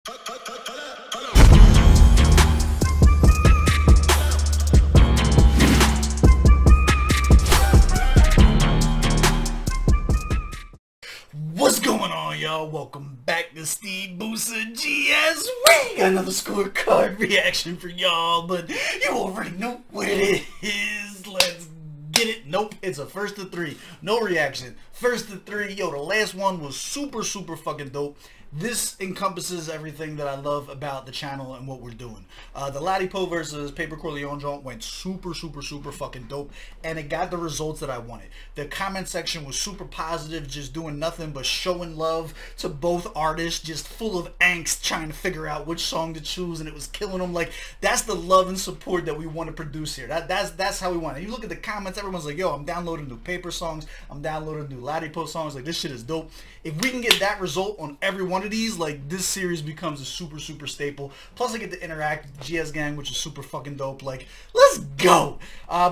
What's going on, y'all? Welcome back to SteveBussaGS. We got another scorecard reaction for y'all, but you already know what it is. Let's get it. Nope, it's a first to three. No reaction. First to three. Yo, the last one was super fucking dope. This encompasses everything that I love about the channel and what we're doing. The Latipo versus Paper Corleone joint went super fucking dope, and it got the results that I wanted. The comment section was super positive, just doing nothing but showing love to both artists, just full of angst, trying to figure out which song to choose, and it was killing them. Like, that's the love and support that we want to produce here. That's how we want it. You look at the comments, everyone's like, yo, I'm downloading new Paper songs, I'm downloading new Latipo songs. Like, this shit is dope. If we can get that result on every one of these, like, this series becomes a super staple. Plus I get to interact with GSGang, which is super fucking dope. Like, let's go.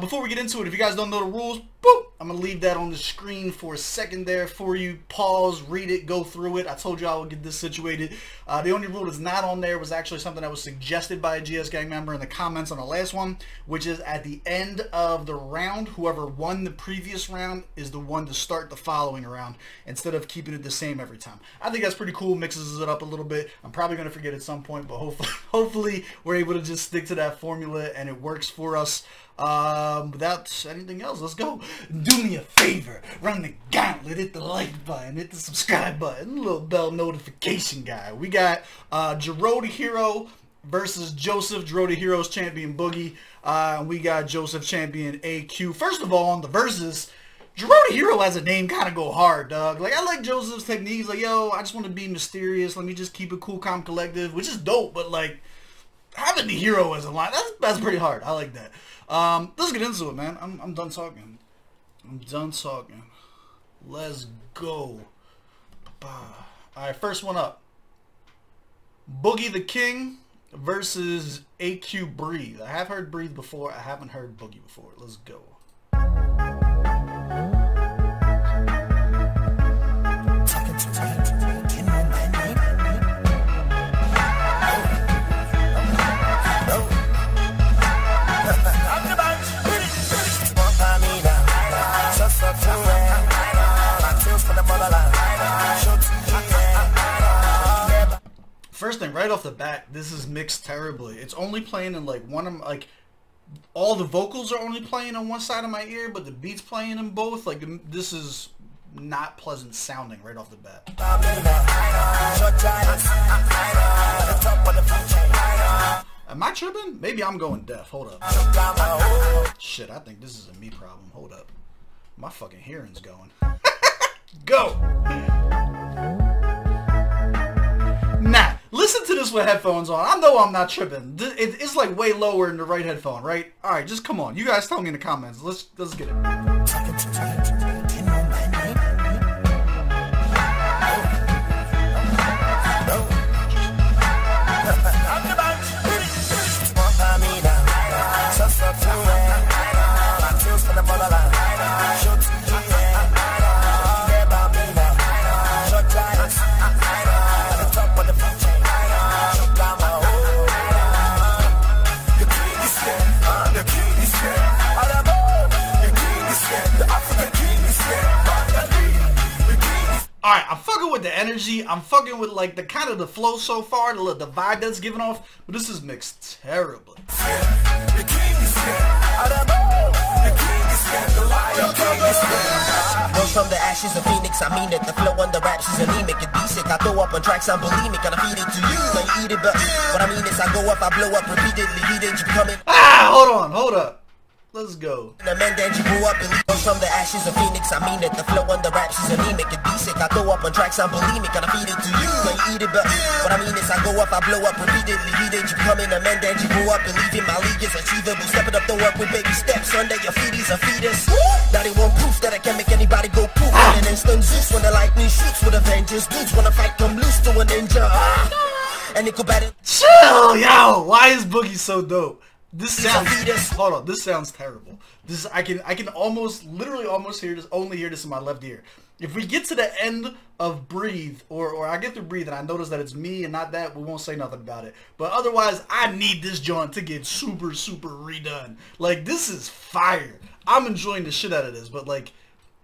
Before we get into it, if you guys don't know the rules, boop, I'm gonna leave that on the screen for a second there for you. Pause, read it, go through it. I told you I would get this situated. The only rule that's not on there was actually something that was suggested by a GSGang member in the comments on the last one, which is at the end of the round, whoever won the previous round is the one to start the following round, instead of keeping it the same every time. I think that's pretty cool. Mixes it up a little bit. I'm probably going to forget at some point, but hopefully we're able to just stick to that formula and it works for us. Without anything else, let's go. Do me a favor, run the gauntlet, hit the like button, hit the subscribe button, little bell notification guy. We got Jero the Hero versus Joseph. Jero the Hero's champion Boogey. We got Joseph champion AQ. First of all, on the versus, Jero the Hero as a name kind of go hard, dog. Like, I like Joseph's techniques. Like, yo, I just want to be mysterious. Let me just keep it cool, calm, collective, which is dope. But like, having the hero as a line, that's pretty hard. I like that. Let's get into it, man. I'm done talking. I'm done talking. Let's go. Alright, first one up. Boogey the King versus AQ Breathe. I have heard Breathe before. I haven't heard Boogey before. Let's go. First thing, right off the bat, this is mixed terribly. It's only playing in like one of, like, all the vocals are only playing on one side of my ear, but the beat's playing in both. Like, this is not pleasant sounding right off the bat. Am I tripping? Maybe I'm going deaf. Hold up. Shit, I think this is a me problem. Hold up. My fucking hearing's going. Go! Nah, listen to this with headphones on. I know I'm not tripping. It's like way lower in the right headphone, right? Alright, just come on. You guys tell me in the comments. Let's get it. Alright, I'm fucking with the energy. I'm fucking with, like, the kind of the flow so far, the vibe that's giving off, but this is mixed terribly. Rose from the ashes of Phoenix, I mean it. The flow on the raps is anemic. It be sick. I throw up on tracks, I'm bulimic, and I feed it to you. So you eat it, but what I mean is I go up, I blow up repeatedly. You didn't become it. Ah, hold up. Let's go. The man that you grew up in. Rose from the ashes of Phoenix, I mean it. The flow on the raps is anemic. It be sick. I throw up on tracks, I'm bulimic, and I feed it to you. So you eat it, but what I mean is I go up, I blow up repeatedly. You didn't become a man that you grew up in. Leaving my league is achievable. Step it up, throw up with baby steps. Under your feet is a fetus. Now they want proof that I can make anybody go poof. In an instant, Zeus when the lightning shoots with a vengeance. Dudes wanna fight, come loose to a ninja. And it go better. Chill, yo. Why is Boogey so dope? This sounds, hold on, this sounds terrible. This, I can almost, literally almost hear this, only hear this in my left ear. If we get to the end of Breathe, or I get through Breathe and I notice that it's me and not that, we won't say nothing about it. But otherwise, I need this joint to get super, super redone. Like, this is fire. I'm enjoying the shit out of this, but like,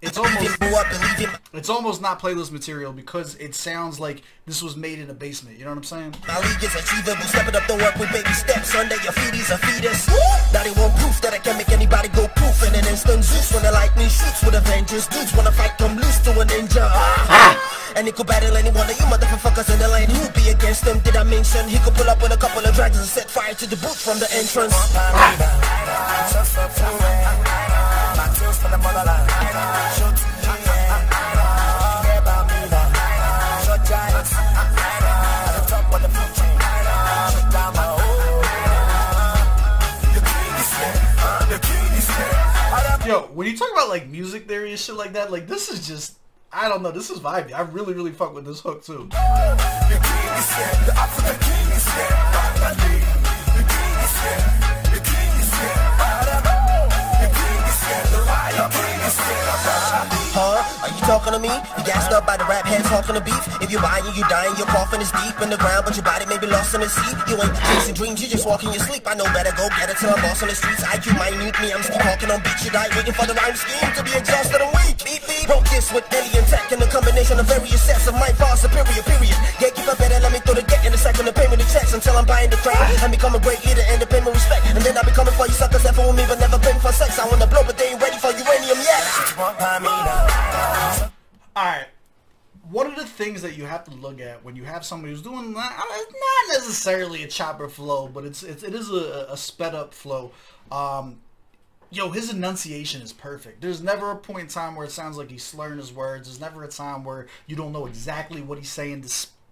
it's almost not playlist material because it sounds like this was made in a basement. You know what I'm saying? My league is achievable, stepping up the work with baby steps. Under your feet is a fetus. Now they want proof that I can make anybody go poof in an instant. Zeus when the lightning shoots with Avengers. Dudes wanna fight, come loose to a ninja. And he could battle any one of you motherfuckers in the lane. Who'll be against them? Did I mention he could pull up with a couple of dragons and set fire to the boots from the entrance? Yo, when you talk about like music theory and shit like that, like this is just, I don't know, this is vibey. I really, really fuck with this hook too. Huh? Are you talking to me? You gassed up by the rap head talking to beef. If you're buying, you dying, your coffin is deep in the ground, but your body may be lost in the sea. You ain't chasing dreams, you just walk in your sleep. I know better, go get it till I'm lost on the streets. IQ minute me, I'm still talking on beats. You die waiting for the rhyme scheme to be exhausted and weak. Beep, beep. Wrote this with alien tech and a combination of various sets of mind far superior, period. Gatekeeper better let me throw the get in a second to pay me the checks until I'm buying the crown and become a great leader and to pay me respect. And then I be coming for you suckers that fool with me but never paying for sex. I wanna blow but they ain't ready for uranium yet. Alright, one of the things that you have to look at when you have somebody who's doing not necessarily a chopper flow, but it is a sped up flow. Yo, his enunciation is perfect. There's never a point in time where it sounds like he's slurring his words. There's never a time where you don't know exactly what he's saying,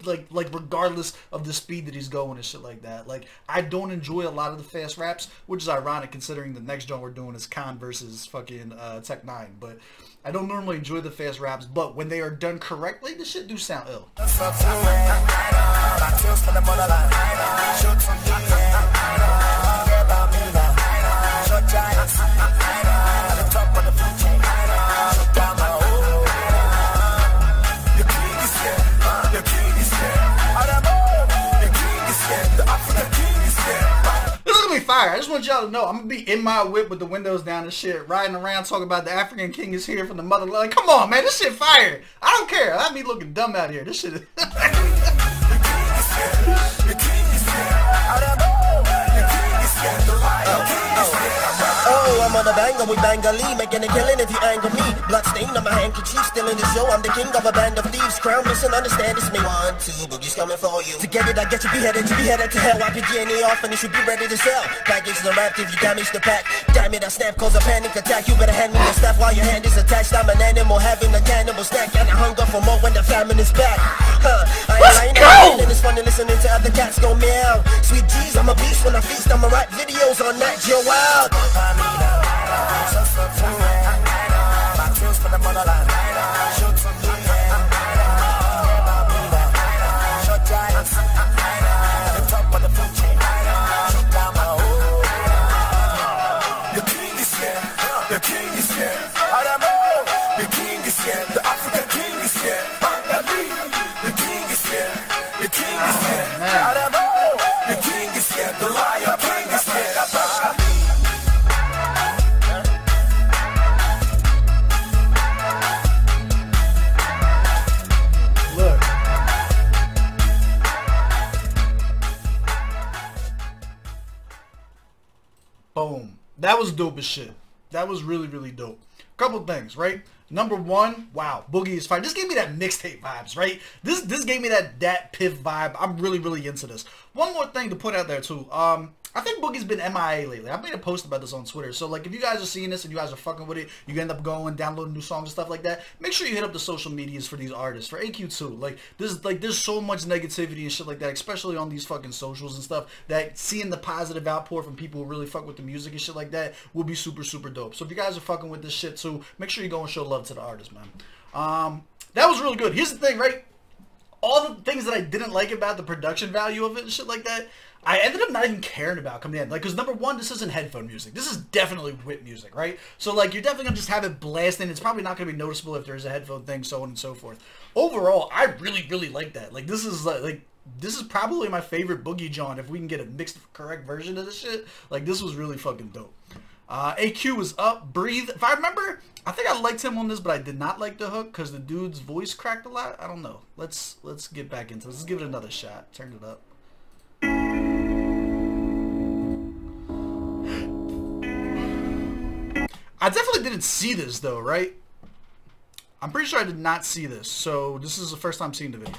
like regardless of the speed that he's going and shit like that. Like, I don't enjoy a lot of the fast raps, which is ironic considering the next joint we're doing is Khan versus fucking Tech 9. But I don't normally enjoy the fast raps, but when they are done correctly, the shit do sound ill. Fire. I just want y'all to know I'm gonna be in my whip with the windows down and shit, riding around talking about the African king is here from the motherland. Like, come on, man, this shit fire. I don't care. I be looking dumb out here. This shit is Oh, I'm on a banger with Bengali, making a killing if you anger me. Bloodstained on my handkerchief, still in the show. I'm the king of a band of thieves. Crown, listen, understand, it's me. 1, 2, Boogey's coming for you. To get it, I get you beheaded to hell. Wipe your DNA off and you should be ready to sell. Package the rap if you damage the pack. Damn it, I snap, cause a panic attack. You better hand me your staff while your hand is attached. I'm an animal having a cannibal snack, and I hunger for more when the famine is back. Let's go! And it's funny listening to other cats go meow. Sweet G's, I'm a beast when I feast. I'ma rap videos on that Joe Wild. Boom. That was dope as shit. That was really, really dope. Couple things, right? Number one, wow, Boogey is fine. This gave me that mixtape vibes, right? This gave me that Piff vibe. I'm really, really into this. One more thing to put out there too. I think Boogey's been MIA lately. I made a post about this on Twitter. So, like, if you guys are seeing this and you guys are fucking with it, you end up going, downloading new songs and stuff like that, make sure you hit up the social medias for these artists, for AQ too. Like, there's so much negativity and shit like that, especially on these fucking socials and stuff, that seeing the positive outpour from people who really fuck with the music and shit like that will be super, super dope. So, if you guys are fucking with this shit too, make sure you go and show love to the artist, man. That was really good. Here's the thing, right? all the things that I didn't like about the production value of it and shit like that, I ended up not even caring about coming in. Like, because number one, this isn't headphone music. This is definitely whip music, right? So, like, you're definitely going to just have it blasting. It's probably not going to be noticeable if there's a headphone thing, so on and so forth. Overall, I really, really like that. Like, this is, this is probably my favorite Boogey John if we can get a mixed correct version of this shit. Like, this was really fucking dope. AQ was up. Breathe. If I remember, I think I liked him on this, but I did not like the hook because the dude's voice cracked a lot. I don't know. Let's get back into this. Let's give it another shot. Turn it up. I definitely didn't see this though, right? I'm pretty sure I did not see this, so this is the first time seeing the video.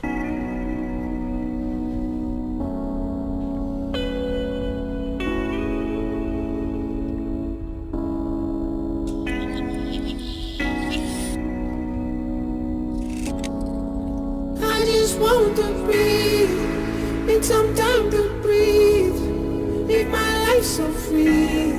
I just want to breathe, need some time to breathe, live my life so free,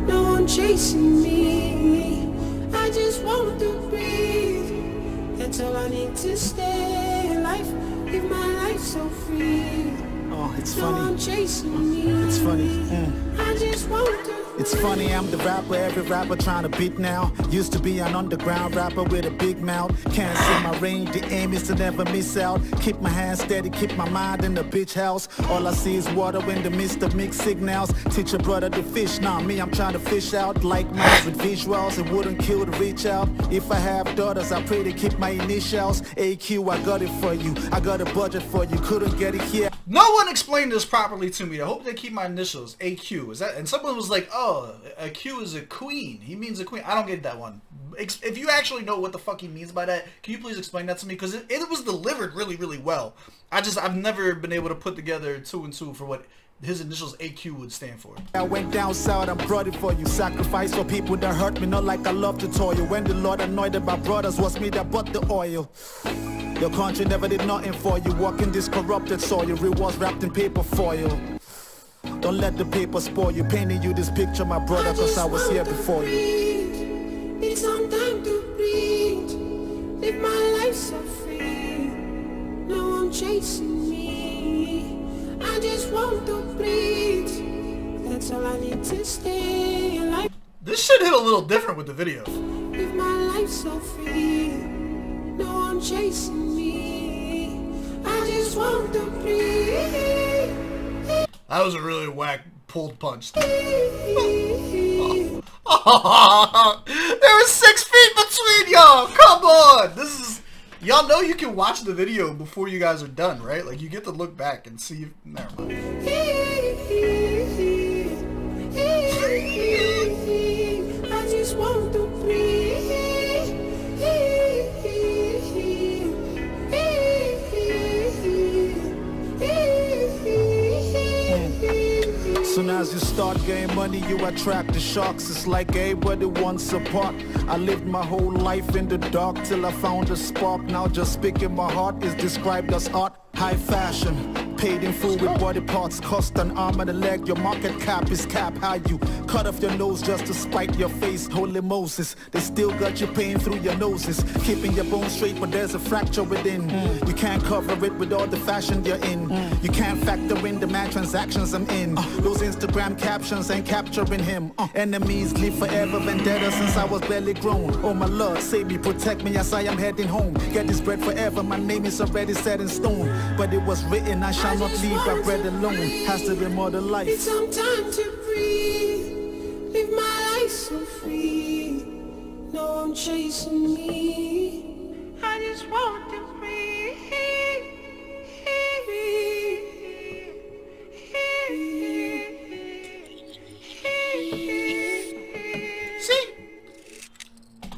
no one chasing me. I just want to breathe, that's all I need to stay alive, live my life so free. Oh, it's No funny. one chasing me. It's funny. I just want to. It's funny, I'm the rapper, every rapper trying to beat now. Used to be an underground rapper with a big mouth. Can't see my range, the aim is to never miss out. Keep my hands steady, keep my mind in the bitch house. All I see is water in the midst of mixed signals. Teach a brother to fish, nah, me, I'm trying to fish out. Like minds with visuals, it wouldn't kill to reach out. If I have daughters, I pray to keep my initials. AQ, I got it for you, I got a budget for you, couldn't get it here. No one explained this properly to me. I hope they keep my initials. AQ. Is that? And someone was like, oh, a Q is a queen. He means a queen. I don't get that one. If you actually know what the fuck he means by that, can you please explain that to me? Because it was delivered really, really well. I've never been able to put together two and two for what his initials AQ would stand for. I went down south, I'm brought it for you. Sacrifice for people that hurt me, not like I love to toil. When the Lord anointed my brothers, was me that bought the oil. Your country never did nothing for you. Walking this corrupted soil, rewards wrapped in paper foil. Don't let the paper spoil you. Painting you this picture, my brother, cause I was here before you. Need some time to breathe, live my life so free, no one chasing me. I just want to breathe, that's all I need to stay alive. This shit hit a little different with the video. Live my life so free, no one chasing me. I just want to breathe. That was a really whack pulled punch. There was 6 feet between y'all. Come on. This is, y'all know you can watch the video before you guys are done, right? Like you get to look back and see. Never mind. I just want to breathe. Soon as you start getting money, you attract the sharks. It's like everybody wants a part. I lived my whole life in the dark till I found a spark. Now just speaking my heart is described as art. High fashion, paid in full with body parts. Cost an arm and a leg, your market cap is cap. How you cut off your nose just to spite your face. Holy Moses, they still got you paying through your noses. Keeping your bones straight but there's a fracture within. You can't cover it with all the fashion you're in. You can't factor in the mad transactions I'm in. Those Instagram captions ain't capturing him. Enemies live forever, vendetta since I was barely grown. Oh my Lord, save me, protect me as I am heading home. Get this bread forever, my name is already set in stone. But it was written, I shall not leave by bread alone. Has to be more than life. Need some time to breathe, live my life so free, no one chasing me. I just want to breathe. See?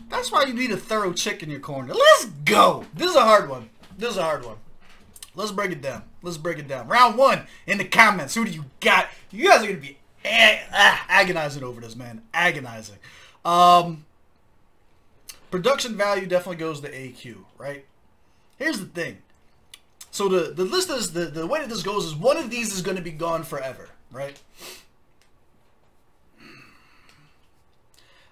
That's why you need a thorough chick in your corner. Let's go. This is a hard one. This is a hard one. Let's break it down. Let's break it down. Round 1 in the comments. Who do you got? You guys are going to be agonizing over this, man. Agonizing. Production value definitely goes to AQ, right? Here's the thing. So the list is, the way that this goes is one of these is going to be gone forever, right?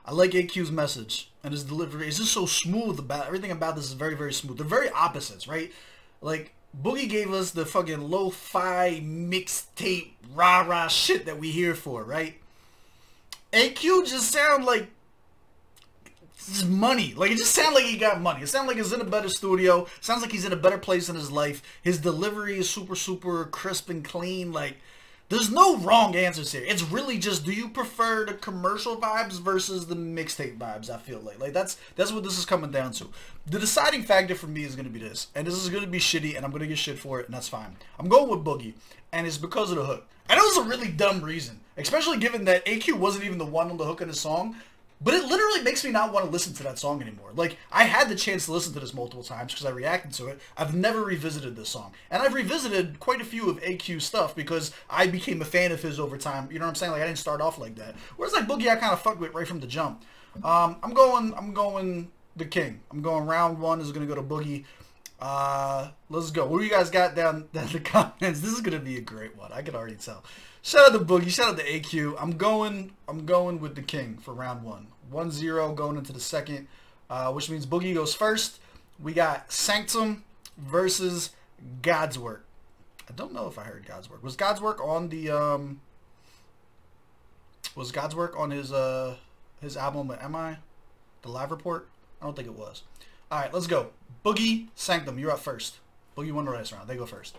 I like AQ's message and his delivery. It's just so smooth. Everything about this is very, very smooth. They're very opposites, right? Like, Boogey gave us the fucking lo-fi mixtape rah-rah shit that we here for, right? AQ just sound like just money. Like, it just sounds like he got money. It sounds like he's in a better studio. Sounds like he's in a better place in his life. His delivery is super, super crisp and clean. Like, there's no wrong answers here. It's really just, do you prefer the commercial vibes versus the mixtape vibes, I feel like. Like, that's what this is coming down to. The deciding factor for me is going to be this. And this is going to be shitty, and I'm going to get shit for it, and that's fine. I'm going with Boogey, and it's because of the hook. And it was a really dumb reason. Especially given that AQ wasn't even the one on the hook in the song. But it literally makes me not want to listen to that song anymore. Like, I had the chance to listen to this multiple times because I reacted to it. I've never revisited this song. And I've revisited quite a few of AQ's stuff because I became a fan of his over time. You know what I'm saying? Like, I didn't start off like that. Whereas, like, Boogey, I kind of fucked with right from the jump. I'm going the king. I'm going round one. This is going to go to Boogey. Let's go. What do you guys got down in the comments? This is going to be a great one. I can already tell. Shout out to Boogey. Shout out to AQ. I'm going with the king for round one. 1-0 going into the second, which means Boogey goes first. We got Sanctum versus God's Work. I don't know if I heard God's Work. Was God's Work on the was God's Work on his album with MI? The live report? I don't think it was. Alright, let's go. Boogey, Sanctum, you're up first. Boogey won the race round. They go first.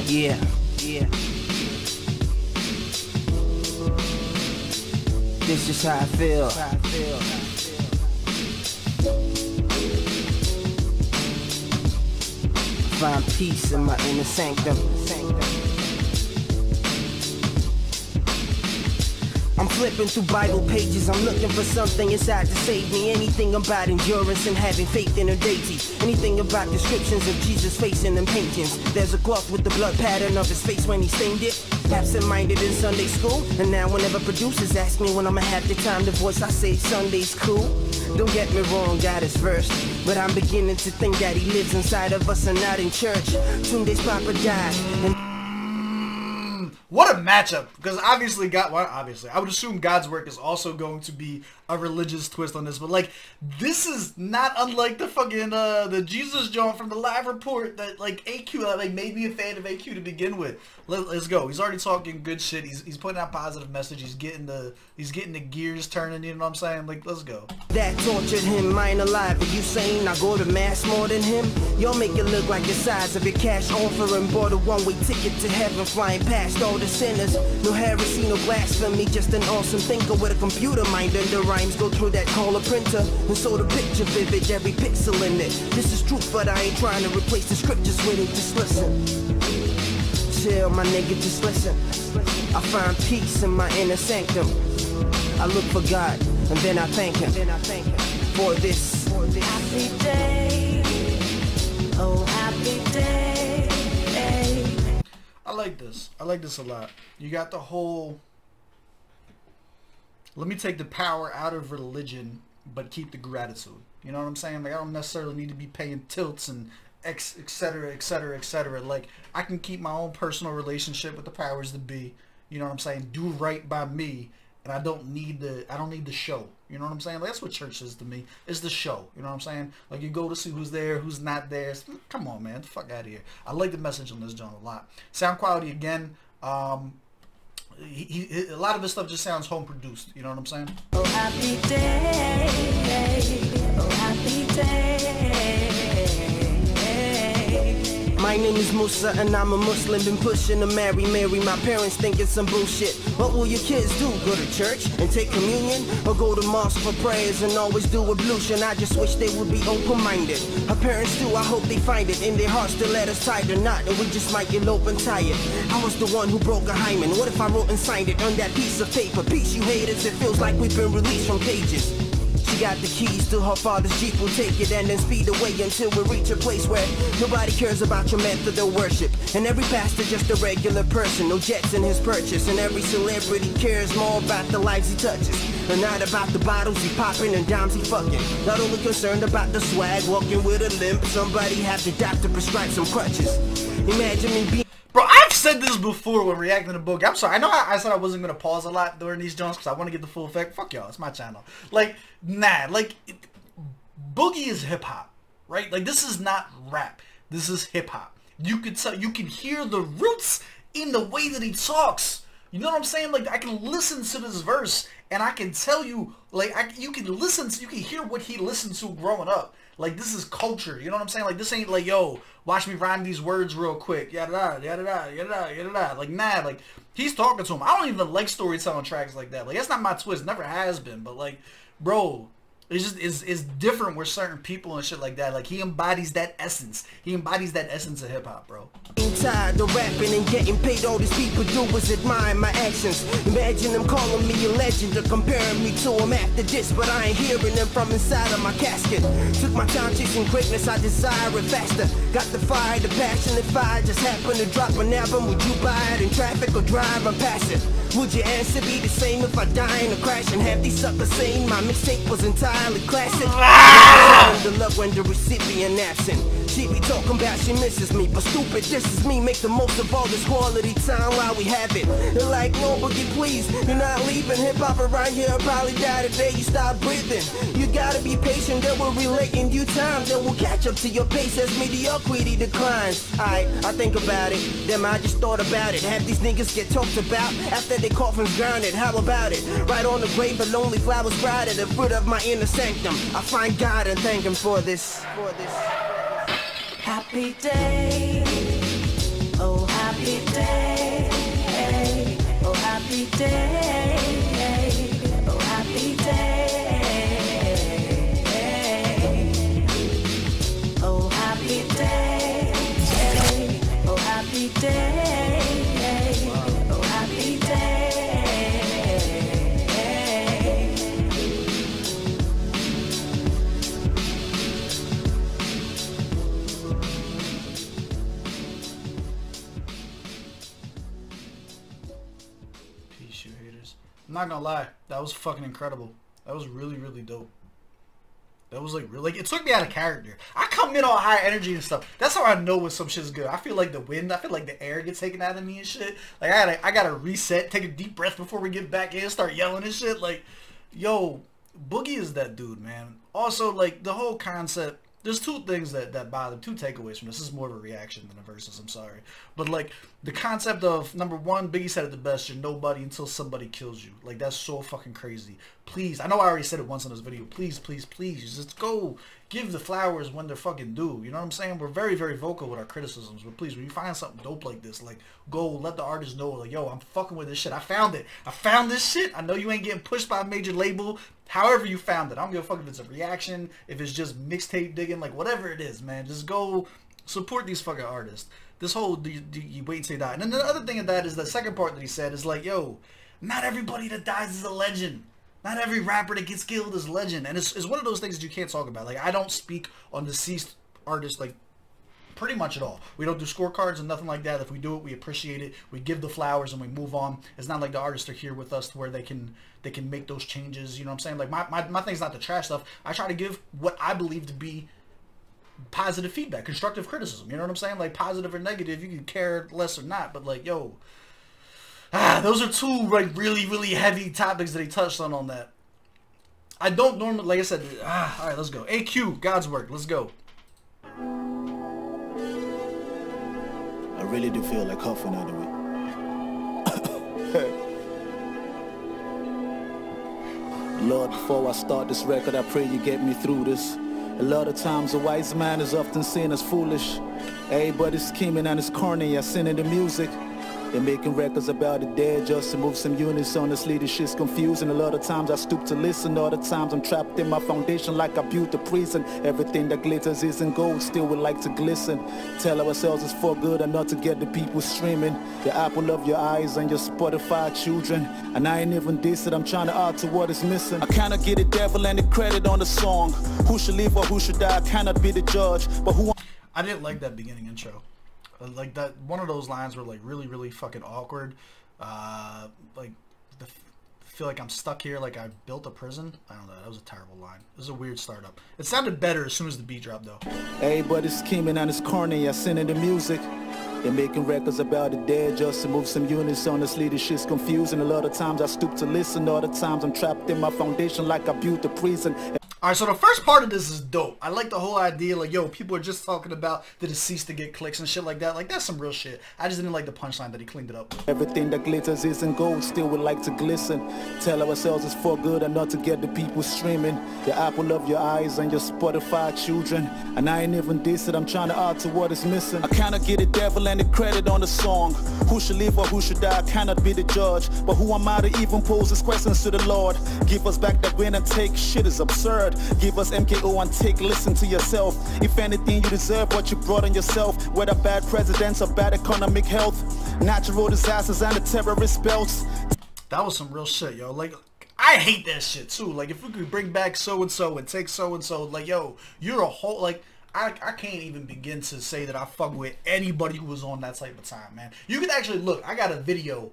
Yeah. This is how I feel. Find peace in my inner sanctum. I'm flipping through Bible pages, I'm looking for something inside to save me. Anything about endurance and having faith in a deity. Anything about descriptions of Jesus' face in them paintings. There's a cloth with the blood pattern of his face when he stained it. Absent-minded in Sunday school, and now whenever producers ask me when I'ma have the time to voice, I say Sunday's cool. Don't get me wrong, God is first, but I'm beginning to think that he lives inside of us and not in church. Tunde's papa died, and what a matchup, because obviously, I would assume God's Work is also going to be a religious twist on this, but like, this is not unlike the fucking, the Jesus joint from the live report that, like, AQ, like, made me a fan of AQ to begin with. Let's go. He's already talking good shit. He's putting out positive message. He's getting the gears turning, you know what I'm saying? Like, let's go. That tortured him, mine alive. Are you saying I go to mass more than him? Y'all make it look like the size of your cash offering. Bought a one-way ticket to heaven, flying past all the sinners. No heresy, no blasphemy, just an awesome thinker with a computer mind. And the rhymes go through that color printer, and so the picture vivid, every pixel in it. This is truth, but I ain't trying to replace the scriptures with it. Just listen. Chill, my nigga, just listen. I find peace in my inner sanctum. I look for God, and then I thank him for this. Happy day, oh happy day. I like this. I like this a lot. You got the whole, let me take the power out of religion, but keep the gratitude. You know what I'm saying? Like, I don't necessarily need to be paying tilts and etc, etc, etc. Like, I can keep my own personal relationship with the powers that be. You know what I'm saying? Do right by me, and I don't need the show. You know what I'm saying? Like, that's what church is to me. It's the show. You know what I'm saying? Like, you go to see who's there, who's not there. Come on, man. Get the fuck out of here. I like the message on this joint a lot. Sound quality, again, a lot of this stuff just sounds home produced. You know what I'm saying? Oh happy day, oh happy day. My name is Musa and I'm a Muslim, been pushing to marry Mary. My parents think it's some bullshit. What will your kids do? Go to church and take communion? Or go to mosque for prayers and always do ablution? I just wish they would be open-minded. Her parents do, I hope they find it in their hearts to let us tie the knot, and we just might elope and tie it. I was the one who broke a hymen. What if I wrote and signed it on that piece of paper? Peace, you haters, it feels like we've been released from cages. She got the keys to her father's Jeep, we'll take it and then speed away until we reach a place where nobody cares about your method of worship. And every pastor just a regular person, no jets in his purchase. And every celebrity cares more about the lives he touches. And not about the bottles he popping and dimes he fucking. Not only concerned about the swag, walking with a limp. Somebody have the doctor prescribe some crutches. Imagine me being... Bro, I've said this before when reacting to Boogey. I'm sorry. I know I said I wasn't going to pause a lot during these jumps because I want to get the full effect. Fuck y'all. It's my channel. Like, nah. Like, Boogey is hip-hop, right? Like, this is not rap. This is hip-hop. You can hear the roots in the way that he talks. You know what I'm saying? Like, I can listen to this verse and I can tell you, like, you can hear what he listened to growing up. Like, this is culture. You know what I'm saying? Like, this ain't like, yo, watch me rhyme these words real quick. Yada da, yada da, yada da, yada da. Like, nah, like, he's talking to him. I don't even like storytelling tracks like that. Like, that's not my twist. Never has been. But, like, bro, it's just, it's different with certain people and shit like that. Like, he embodies that essence. He embodies that essence of hip-hop, bro. Tired of rapping and getting paid. All these people do is admire my actions. Imagine them calling me a legend or comparing me to him after this, but I ain't hearing them from inside of my casket. Took my time chasing greatness, I desire it faster. Got the fire, the passion. If I just happen to drop an album, would you buy it in traffic or drive and pass it? Would your answer be the same if I die in a crash and have these suckers saying my mixtape was entirely classic? The love when the recipient absent. She be talking about she misses me, but stupid, this is me. Make the most of all this quality time while we have it. They're like, no, Boogey, please, you're not leaving. Hip-hop around here will probably die the day you stop breathing. You gotta be patient, they will relate in due time. They will catch up to your pace as mediocrity declines. I think about it, then I just thought about it. Have these niggas get talked about after they coffins grounded. How about it? Right on the grave, the lonely flowers bright at the foot of my inner sanctum. I find God and thank him for this. Happy day, oh happy day, oh happy day, oh happy day, oh happy day, oh happy day, oh happy day. Peace, you haters. I'm not gonna lie, that was fucking incredible. That was really, really dope. That was like really, like, it took me out of character. I come in on high energy and stuff. That's how I know when some shit's good. I feel like the wind, I feel like the air gets taken out of me and shit. Like I gotta reset, take a deep breath before we get back in, start yelling and shit. Like, yo, Boogey is that dude, man. Also, like, the whole concept, there's two things that bother, two takeaways from this. This is more of a reaction than a versus, I'm sorry. But, like, the concept of, number one, Biggie said it the best, you're nobody until somebody kills you. Like, that's so fucking crazy. Please, I know I already said it once in this video, please, please, please, just go give the flowers when they're fucking due. You know what I'm saying? We're very, very vocal with our criticisms, but please, when you find something dope like this, like, go let the artist know, like, yo, I'm fucking with this shit. I found it. I found this shit. I know you ain't getting pushed by a major label. However you found it. I don't give a fuck if it's a reaction, if it's just mixtape digging, like, whatever it is, man. Just go support these fucking artists. This whole, you wait until you die. And then the other thing of that is the second part that he said is like, yo, not everybody that dies is a legend. Not every rapper that gets killed is a legend. And it's one of those things that you can't talk about. Like, I don't speak on deceased artists, like, pretty much at all. We don't do scorecards and nothing like that. If we do it, we appreciate it. We give the flowers and we move on. It's not like the artists are here with us to where they can make those changes. You know what I'm saying? Like, my thing's not the trash stuff. I try to give what I believe to be positive feedback, constructive criticism. You know what I'm saying? Like, positive or negative, you can care less or not. But, like, yo, those are two, like, really, really heavy topics that he touched on that. I don't normally, like I said, all right, let's go. AQ, God's work, let's go. I really do feel like huffing out of it. Lord, before I start this record, I pray you get me through this. A lot of times a wise man is often seen as foolish. Everybody's scheming and it's corny, I sing in the music. They're making records about the dead just to move some units. Honestly, this shit's confusing. A lot of times I stoop to listen. Other times I'm trapped in my foundation like I built a prison. Everything that glitters isn't gold, still would like to glisten. Tell ourselves it's for good and not to get the people streaming. The apple of your eyes and your Spotify children. And I ain't even dissed it, I'm trying to alter what is missing. I cannot get the devil and the credit on the song. Who should live or who should die, I cannot be the judge. But who... I didn't like that beginning intro. Like, that, one of those lines were like really, really fucking awkward. Like the feel like I'm stuck here, like I built a prison. I don't know. That was a terrible line. It was a weird startup. It sounded better as soon as the beat dropped, though. Everybody's scheming and it's corny. I send in the music. They're making records about the dead just to move some units. Honestly, this shit's confusing. A lot of times I stoop to listen. Other times I'm trapped in my foundation like I built a prison. Alright, so the first part of this is dope. I like the whole idea, like, yo, people are just talking about the deceased to get clicks and shit like that. Like, that's some real shit. I just didn't like the punchline that he cleaned it up with. Everything that glitters isn't gold, still would like to glisten. Tell ourselves it's for good and not to get the people streaming. The apple of your eyes and your Spotify children. And I ain't even dissed it, I'm trying to add to what is missing. I cannot get the devil and the credit on the song. Who should live or who should die, I cannot be the judge. But who am I to even pose these questions to the Lord? Give us back that win and take, shit is absurd. Give us MKO and take, listen to yourself. If anything, you deserve what you brought on yourself. Whether bad presidents or bad economic health, natural disasters and the terrorist belts. That was some real shit, yo. Like, I hate that shit too. Like, if we could bring back so-and-so and take so-and-so, like, yo, you're a whole, like, I can't even begin to say that I fuck with anybody who was on that type of time, man. You can actually look, I got a video,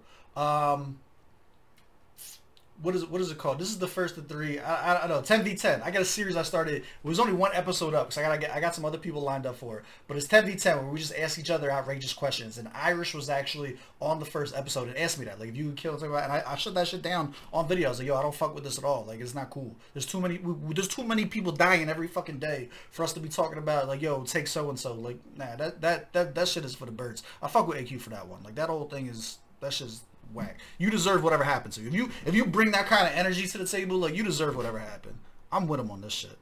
what is it called? This is the first of 3. I don't know, 10v10. I got a series I started. It was only 1 episode up, because I got some other people lined up for it. But it's 10v10 where we just ask each other outrageous questions. And Irish was actually on the first episode and asked me that, like, if you could kill something. And I shut that shit down on video. I was like, yo, I don't fuck with this at all. Like, it's not cool. There's too many people dying every fucking day for us to be talking about, like, yo, take so and so. Like, nah, that shit is for the birds. I fuck with AQ for that one. Like, that whole thing is, that shit's whack. You deserve whatever happens to you. If you bring that kind of energy to the table, like, you deserve whatever happened. I'm with him on this shit.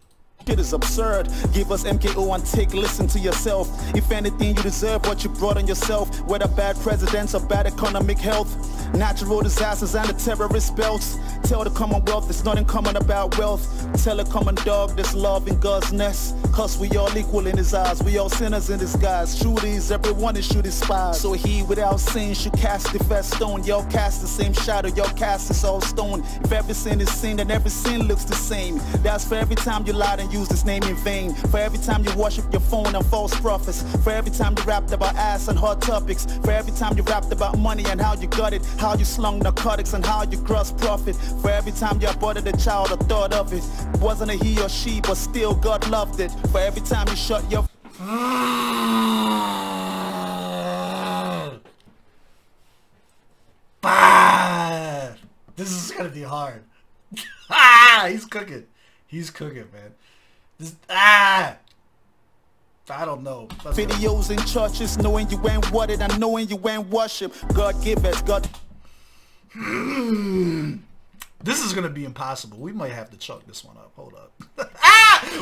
It is absurd. Give us MKO and take, listen to yourself. If anything, you deserve what you brought on yourself. Whether bad presidents or bad economic health, natural disasters and the terrorist belts. Tell the Commonwealth there's nothing common about wealth. Tell a common dog there's love in God's nest. Cause we all equal in his eyes, we all sinners in disguise. Truly is everyone is should despise. So he without sin should cast the first stone. Y'all cast the same shadow, y'all cast is all stone. If every sin is sin, then every sin looks the same. That's for every time you lied and use his name in vain. For every time you worship your phone and false prophets. For every time you rapped about ass and hot topics. For every time you rapped about money and how you got it. How you slung narcotics and how you gross profit. For every time you aborted a child or thought of it. Wasn't a he or she, but still God loved it. For every time you shut your This is gonna be hard. He's cooking. He's cooking, man. I don't know. Videos in churches, knowing you ain't what it and knowing you ain't worship. God give us, God. This is gonna be impossible. We might have to chuck this one up. Hold up.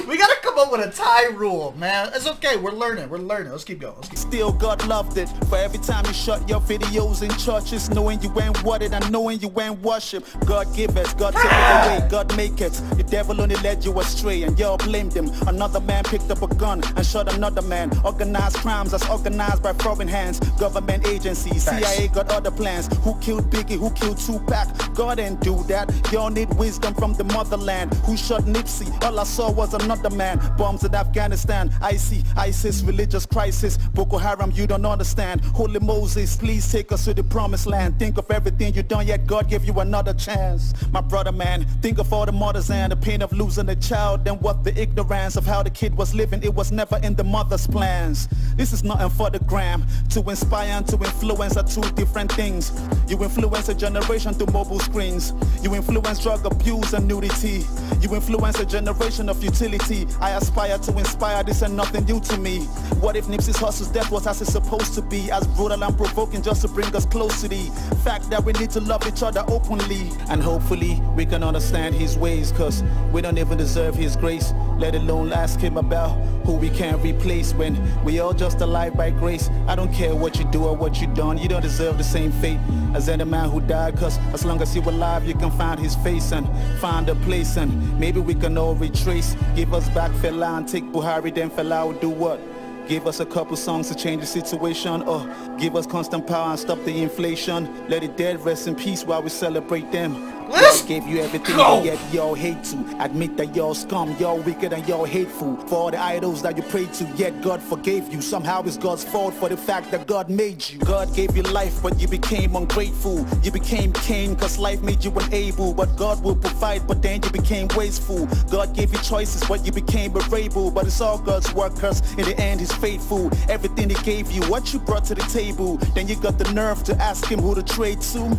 We gotta come up with a tie rule, man. It's okay. We're learning. We're learning. Let's keep going. Still, God loved it. For every time you shut your videos in churches, knowing you ain't what it and knowing you ain't worship. God give it. God take it away. God make it. The devil only led you astray, and y'all blamed him. Another man picked up a gun and shot another man. Organized crimes that's organized by foreign hands. Government agencies, CIA got other plans. Who killed Biggie? Who killed Tupac? God didn't do that. Y'all need wisdom from the motherland. Who shot Nipsey? All I saw was another man. Bombs in Afghanistan. ISIS, religious crisis. Boko Haram, you don't understand. Holy Moses, please take us to the promised land. Think of everything you done, yet God gave you another chance. My brother, man, think of all the mothers and the pain of losing a child. And what the ignorance of how the kid was living. It was never in the mother's plans. This is nothing for the gram. To inspire and to influence are 2 different things. You influence a generation through mobile screens. You influence drug abuse and nudity. You influence a generation of utility. I aspire to inspire, this and nothing new to me. What if Nipsey's hustle's death was as it's supposed to be? As brutal and provoking just to bring us close to the fact that we need to love each other openly. And hopefully we can understand his ways, cause we don't even deserve his grace. Let alone ask him about who we can't replace when we all just alive by grace. I don't care what you do or what you done, you don't deserve the same fate as any man who died, cause as long as you're alive you can find his face and find a place, and maybe we can all retrace. Give us back Fela and take Buhari, then Fela will do what? Give us a couple songs to change the situation, or give us constant power and stop the inflation. Let the dead rest in peace while we celebrate them. Let's God gave you everything, go. yet y'all hate to admit that y'all scum, y'all wicked and y'all hateful. For all the idols that you pray to, yet God forgave you. Somehow it's God's fault for the fact that God made you. God gave you life, but you became ungrateful. You became Cain, cause life made you unable. But God will provide, but then you became wasteful. God gave you choices, but you became a rebel. But it's all God's work, cause in the end he's faithful. Everything he gave you, what you brought to the table, then you got the nerve to ask him who to trade to.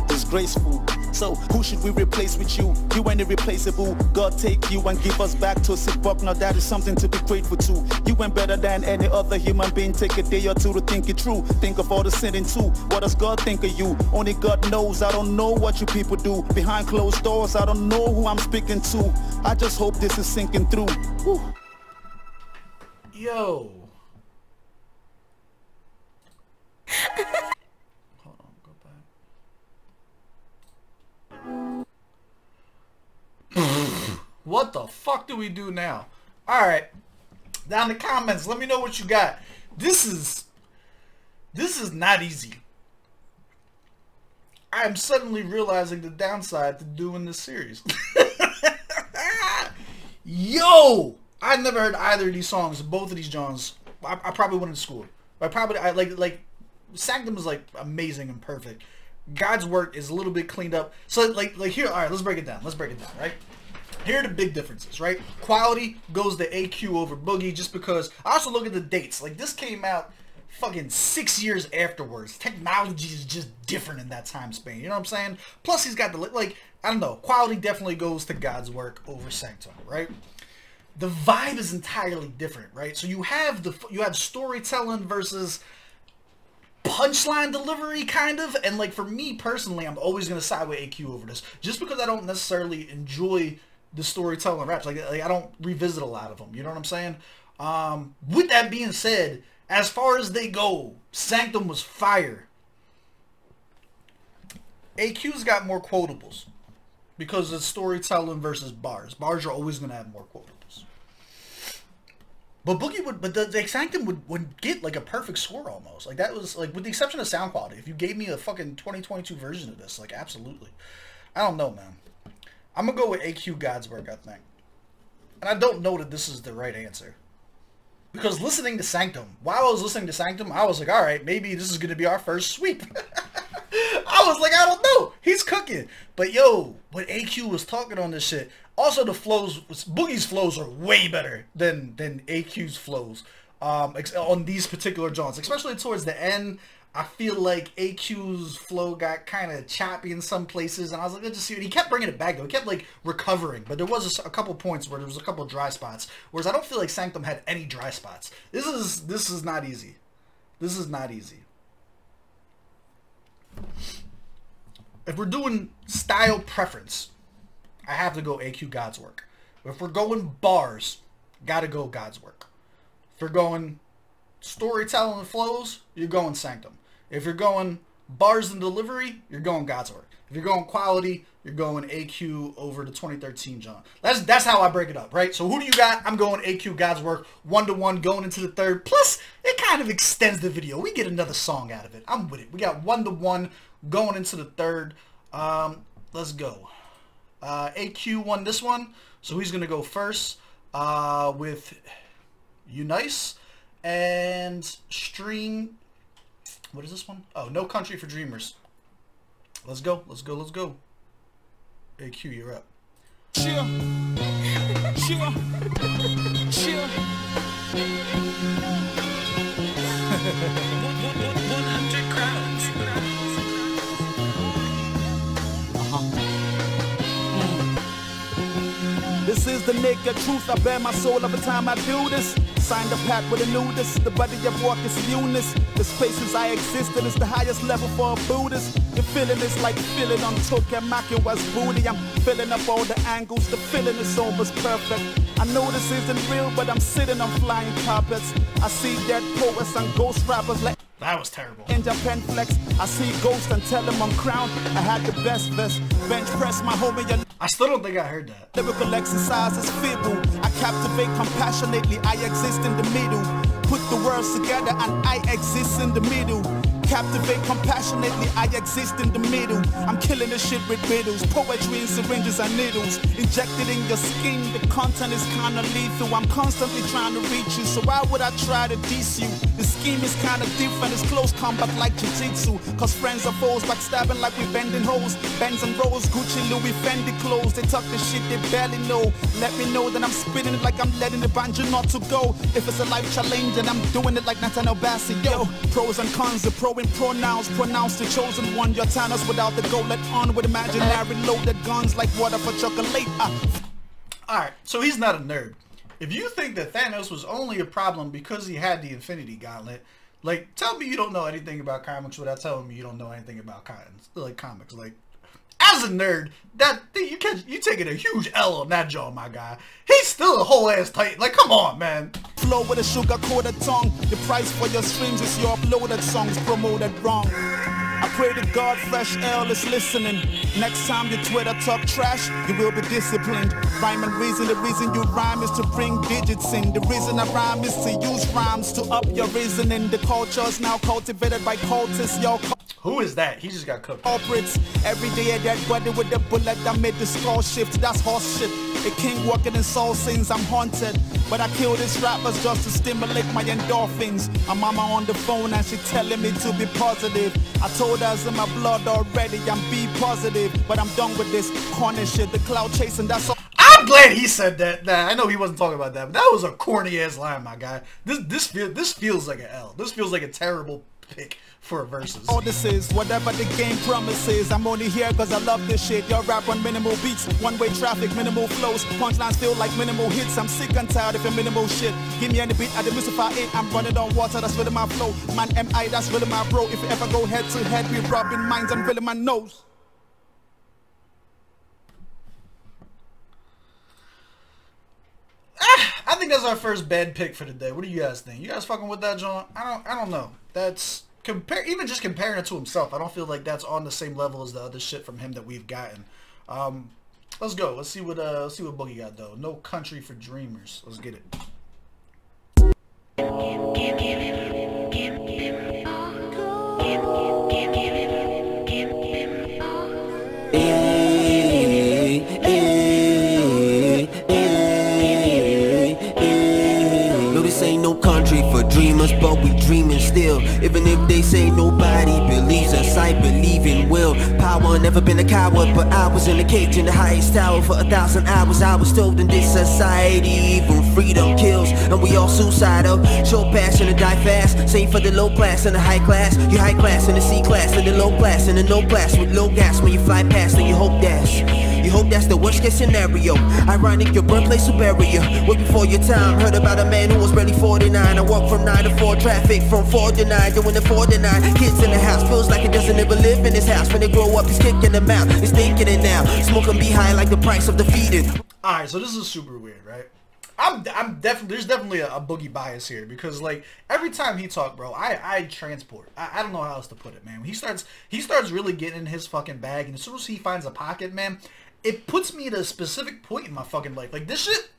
Disgraceful. So who should we replace with you? You ain't irreplaceable. God take you and give us back to a sick buck. Now that is something to be grateful to. You ain't better than any other human being. Take a day or two to think it through. Think of all the sinning too. What does God think of you? Only God knows. I don't know what you people do behind closed doors. I don't know who I'm speaking to. I just hope this is sinking through. Whew. Yo. Hold on, go back. What the fuck do we do now? Alright. Down in the comments, let me know what you got. This is not easy. I am suddenly realizing the downside to doing this series. Yo! I never heard either of these songs, both of these genres. I probably went to school. I like Sanctum is like amazing and perfect. God's work is a little bit cleaned up. So like here, all right, let's break it down. Right? Here are the big differences, right? Quality goes to AQ over Boogey just because I also look at the dates. Like this came out fucking 6 years afterwards. Technology is just different in that time span. You know what I'm saying? Plus he's got the like I don't know. Quality definitely goes to God's work over Sanctum, right? The vibe is entirely different, right? So you have storytelling versus punchline delivery, kind of. And like for me personally, I'm always gonna side with AQ over this, just because I don't necessarily enjoy the storytelling raps. Like I don't revisit a lot of them. You know what I'm saying? With that being said, as far as they go, Sanctum was fire. AQ's got more quotables because it's storytelling versus bars. Bars are always gonna have more quotables. But Boogey would, but the Sanctum would get like a perfect score almost. Like that was like, with the exception of sound quality. If you gave me a fucking 2022 version of this, like absolutely. I don't know, man. I'm gonna go with AQ God's work, I think. And I don't know that this is the right answer. Because listening to Sanctum, while I was listening to Sanctum, I was like, all right, maybe this is gonna be our first sweep. I was like, I don't know. He's cooking. But yo, when AQ was talking on this shit, also the flows, Boogie's flows are way better than AQ's flows on these particular genres. Especially towards the end, I feel like AQ's flow got kind of choppy in some places. And I was like, let's just see it. He kept bringing it back though. He kept like recovering. But there was a couple points where there was a couple dry spots. Whereas I don't feel like Sanctum had any dry spots. This is not easy. This is not easy. If we're doing style preference, I have to go AQ God's work. If we're going bars, gotta go God's work. If we're going storytelling and flows, you're going Sanctum. If you're going bars and delivery, you're going God's work. If you're going quality, you're going AQ over the 2013 genre. That's how I break it up, right? So who do you got? I'm going AQ God's work 1-to-1 going into the third. Plus, it kind of extends the video. We get another song out of it. I'm with it. We got 1-to-1 going into the third. Let's go. AQ won this one, so he's gonna go first with Unice and Stream. What is this one? Oh, No Country for Dreamers. Let's go. Let's go. Let's go. AQ, you're up. Chill. Chill. Chill. 100 crowns. This is the naked truth. I bear my soul every time I do this. Sign the pact with a nudist. The body of walk is Eunice. The spaces I exist in is the highest level for a Buddhist. The feeling is like feeling on Took and Mackie's booty. I'm filling up all the angles. The feeling is almost perfect. I know this isn't real, but I'm sitting on flying carpets. I see dead poets and ghost rappers like that was terrible. in Japan flex. I see ghosts and tell them I'm crowned. I had the best vest. Bench press my homie. I still don't think I heard that. Lyrical exercise is feeble. I captivate compassionately. I exist in the middle. Put the words together and I exist in the middle. captivate compassionately, I exist in the middle. I'm killing the shit with riddles, poetry and syringes and needles. Injected in your skin, the content is kinda lethal. I'm constantly trying to reach you, so why would I try to diss you? The scheme is kinda different, it's close combat like jiu-jitsu. Cause friends are foes, backstabbing like we bending hoes. Benz and Rose, Gucci, Louis, Fendi clothes. They talk the shit they barely know. Let me know that I'm spitting it like I'm letting the banjo not to go. If it's a life challenge, then I'm doing it like Nathaniel Bassett. Yo, pros and cons, the pro in pronouns. Pronounce the chosen one. Your Thanos without the goal. Let on with imaginary loaded guns like water for chocolate. Alright, so he's not a nerd. If you think that Thanos was only a problem because he had the Infinity Gauntlet, like, tell me you don't know anything about comics without telling me you don't know anything about comics. Like, as a nerd, that thing, you taking a huge L on that jaw, my guy. He's still a whole ass tight. Like, come on, man. Flow with a sugar-coated tongue. The price for your streams is your uploaded songs promoted wrong. I pray to God fresh L is listening. Next time you Twitter talk trash, you will be disciplined. Rhyme and reason, the reason you rhyme is to bring digits in. The reason I rhyme is to use rhymes to up your reasoning. The culture is now cultivated by cultists, y'all. Who is that? He just got cooked. Corporates, every day a dead body with a bullet that made the skull shift. That's horse shit. A king walking in soul sins, I'm haunted. But I kill these rappers just to stimulate my endorphins. My mama on the phone and she telling me to be positive. I told her it's in my blood already, I'm be positive. But I'm done with this corny shit, the cloud chasing, that's all. I'm glad he said that. Nah, I know he wasn't talking about that, but that was a corny ass line, my guy. This feels like an L. This feels like a terrible pick for a versus. All this is whatever the game promises. I'm only here cause I love this shit. Your rap on minimal beats, one-way traffic, minimal flows. Punchlines feel like minimal hits. I'm sick and tired of your minimal shit. Give me any beat, I demystify it. I'm running on water, that's really my flow. Man, M.I., that's really my bro. If you ever go head to head, we rubbing minds and really my nose. I think that's our first bad pick for the day. What do you guys think? You guys fucking with that, John? I don't know. That's even just comparing it to himself. I don't feel like that's on the same level as the other shit from him that we've gotten. Let's go. Let's see what Boogey got though. No Country for Dreamers. Let's get it. Dreamers, but we dreaming still. Even if they say nobody believes us, I believe in will power. Never been a coward, but I was in a cage in the highest tower for 1,000 hours. I was told in this society even freedom kills, and we all suicidal. Show passion and die fast. Same for the low class and the high class. You high class and the C class and the low class and the no class with low gas. When you fly past and you hope that's the worst case scenario. Ironic, your birthplace will bury you way before your time. Heard about a man who was barely 49. I walk from 9 to 4, traffic from 4 to 9, doing the 4 to 9. Kids in the house, feels like it doesn't ever live in his house. When they grow up, he's kicking them out, he's thinking it now. Smoke and be high like the price of the feeding. Alright, so this is super weird, right? I'm definitely, there's definitely a Boogey bias here, because like every time he talk, bro, I transport. I don't know how else to put it, man. When he starts really getting in his fucking bag, and as soon as he finds a pocket, man, it puts me at a specific point in my fucking life. Like this shit,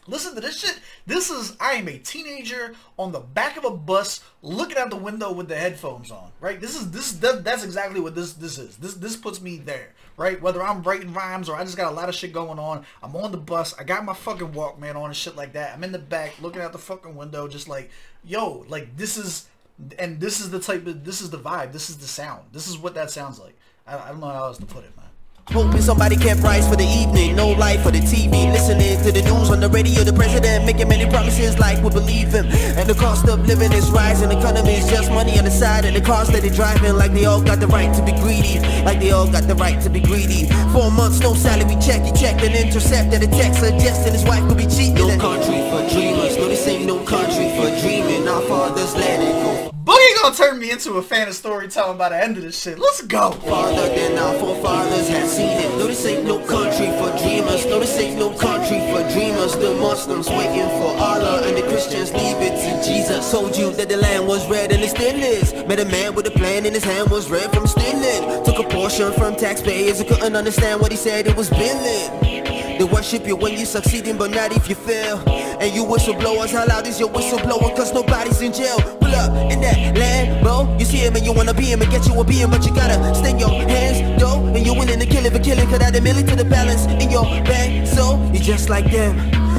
listen to this shit. This is, I am a teenager on the back of a bus looking out the window with the headphones on, right? That's exactly what this is. This puts me there, right? Whether I'm writing rhymes or I just got a lot of shit going on. I'm on the bus. I got my fucking Walkman on and shit like that. I'm in the back looking out the fucking window just like, yo, like this is the type of, this is the vibe. This is the sound. This is what that sounds like. I don't know how else to put it, man. Hoping somebody kept rice for the evening, no light for the TV. Listening to the news on the radio, the president making many promises like we believe him. And the cost of living is rising, the economy is just money on the side. And the cars that they're driving like they all got the right to be greedy. Like they all got the right to be greedy. 4 months, no salary check, he checked and intercepted a text suggesting his wife could be cheating. No country for dreamers, no this ain't no country for dreaming. Our fathers let it go. Boogey gonna turn me into a fan of storytelling by the end of this shit. Let's go. Farther than our forefathers had seen it. No, this ain't no country for dreamers. No, this ain't no country for dreamers. The Muslims waiting for Allah and the Christians leave it to Jesus. Told you that the land was red and it still is. Met a man with a plan in his hand was red from stealing. Took a portion from taxpayers and couldn't understand what he said, it was billing. They worship you when you're succeeding, but not if you fail. And you whistleblowers, how loud is your whistle blowing? Cause nobody's in jail. Pull up in that Lambo. You see him and you wanna be him and get you a being, but you gotta sting your hands, though. And you're willing to kill it for killing, could add a million to the balance in your bank. So you're just like them.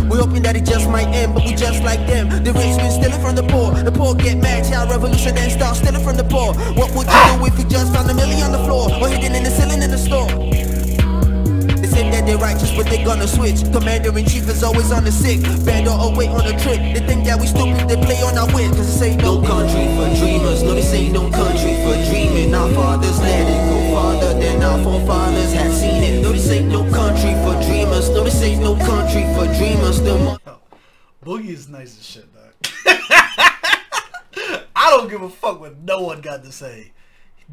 We're hoping that it just might end, but we just like them. The rich been stealing from the poor get mad, child revolution and start stealing from the poor. What would you do if you just found a million on the floor, or hidden in the ceiling in the store? They say that they're righteous, but they're gonna switch. Commander-in-chief is always on the sick, band or away on a trip. They think that we stupid, they play on our wit. Cause this ain't no country for dreamers. No, this ain't no country for dreaming. Our fathers let it go farther than our forefathers had seen it. No, this ain't no country for dreamers. No, this ain't no country for dreamers. Boogey is nice as shit, dog. I don't give a fuck what no one got to say.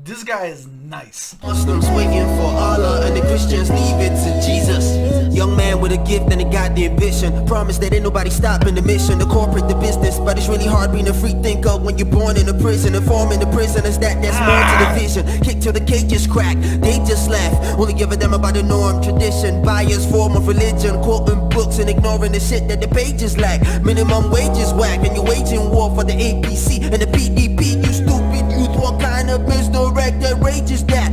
This guy is nice. Muslims waiting for Allah and the Christians leave it to Jesus. Young man with a gift and a goddamn vision. Promise that ain't nobody stopping the mission. The corporate, the business, but it's really hard being a free thinker when you're born in a prison. Informing the prisoners that there's more to the vision. Kick till the cage is cracked, they just laugh. Only give a damn about the norm, tradition, bias, form of religion. Quoting books and ignoring the shit that the pages lack. Minimum wages whack, and you're waging war for the APC and the PDP. You stupid youth, what kind of misdirected rage is that?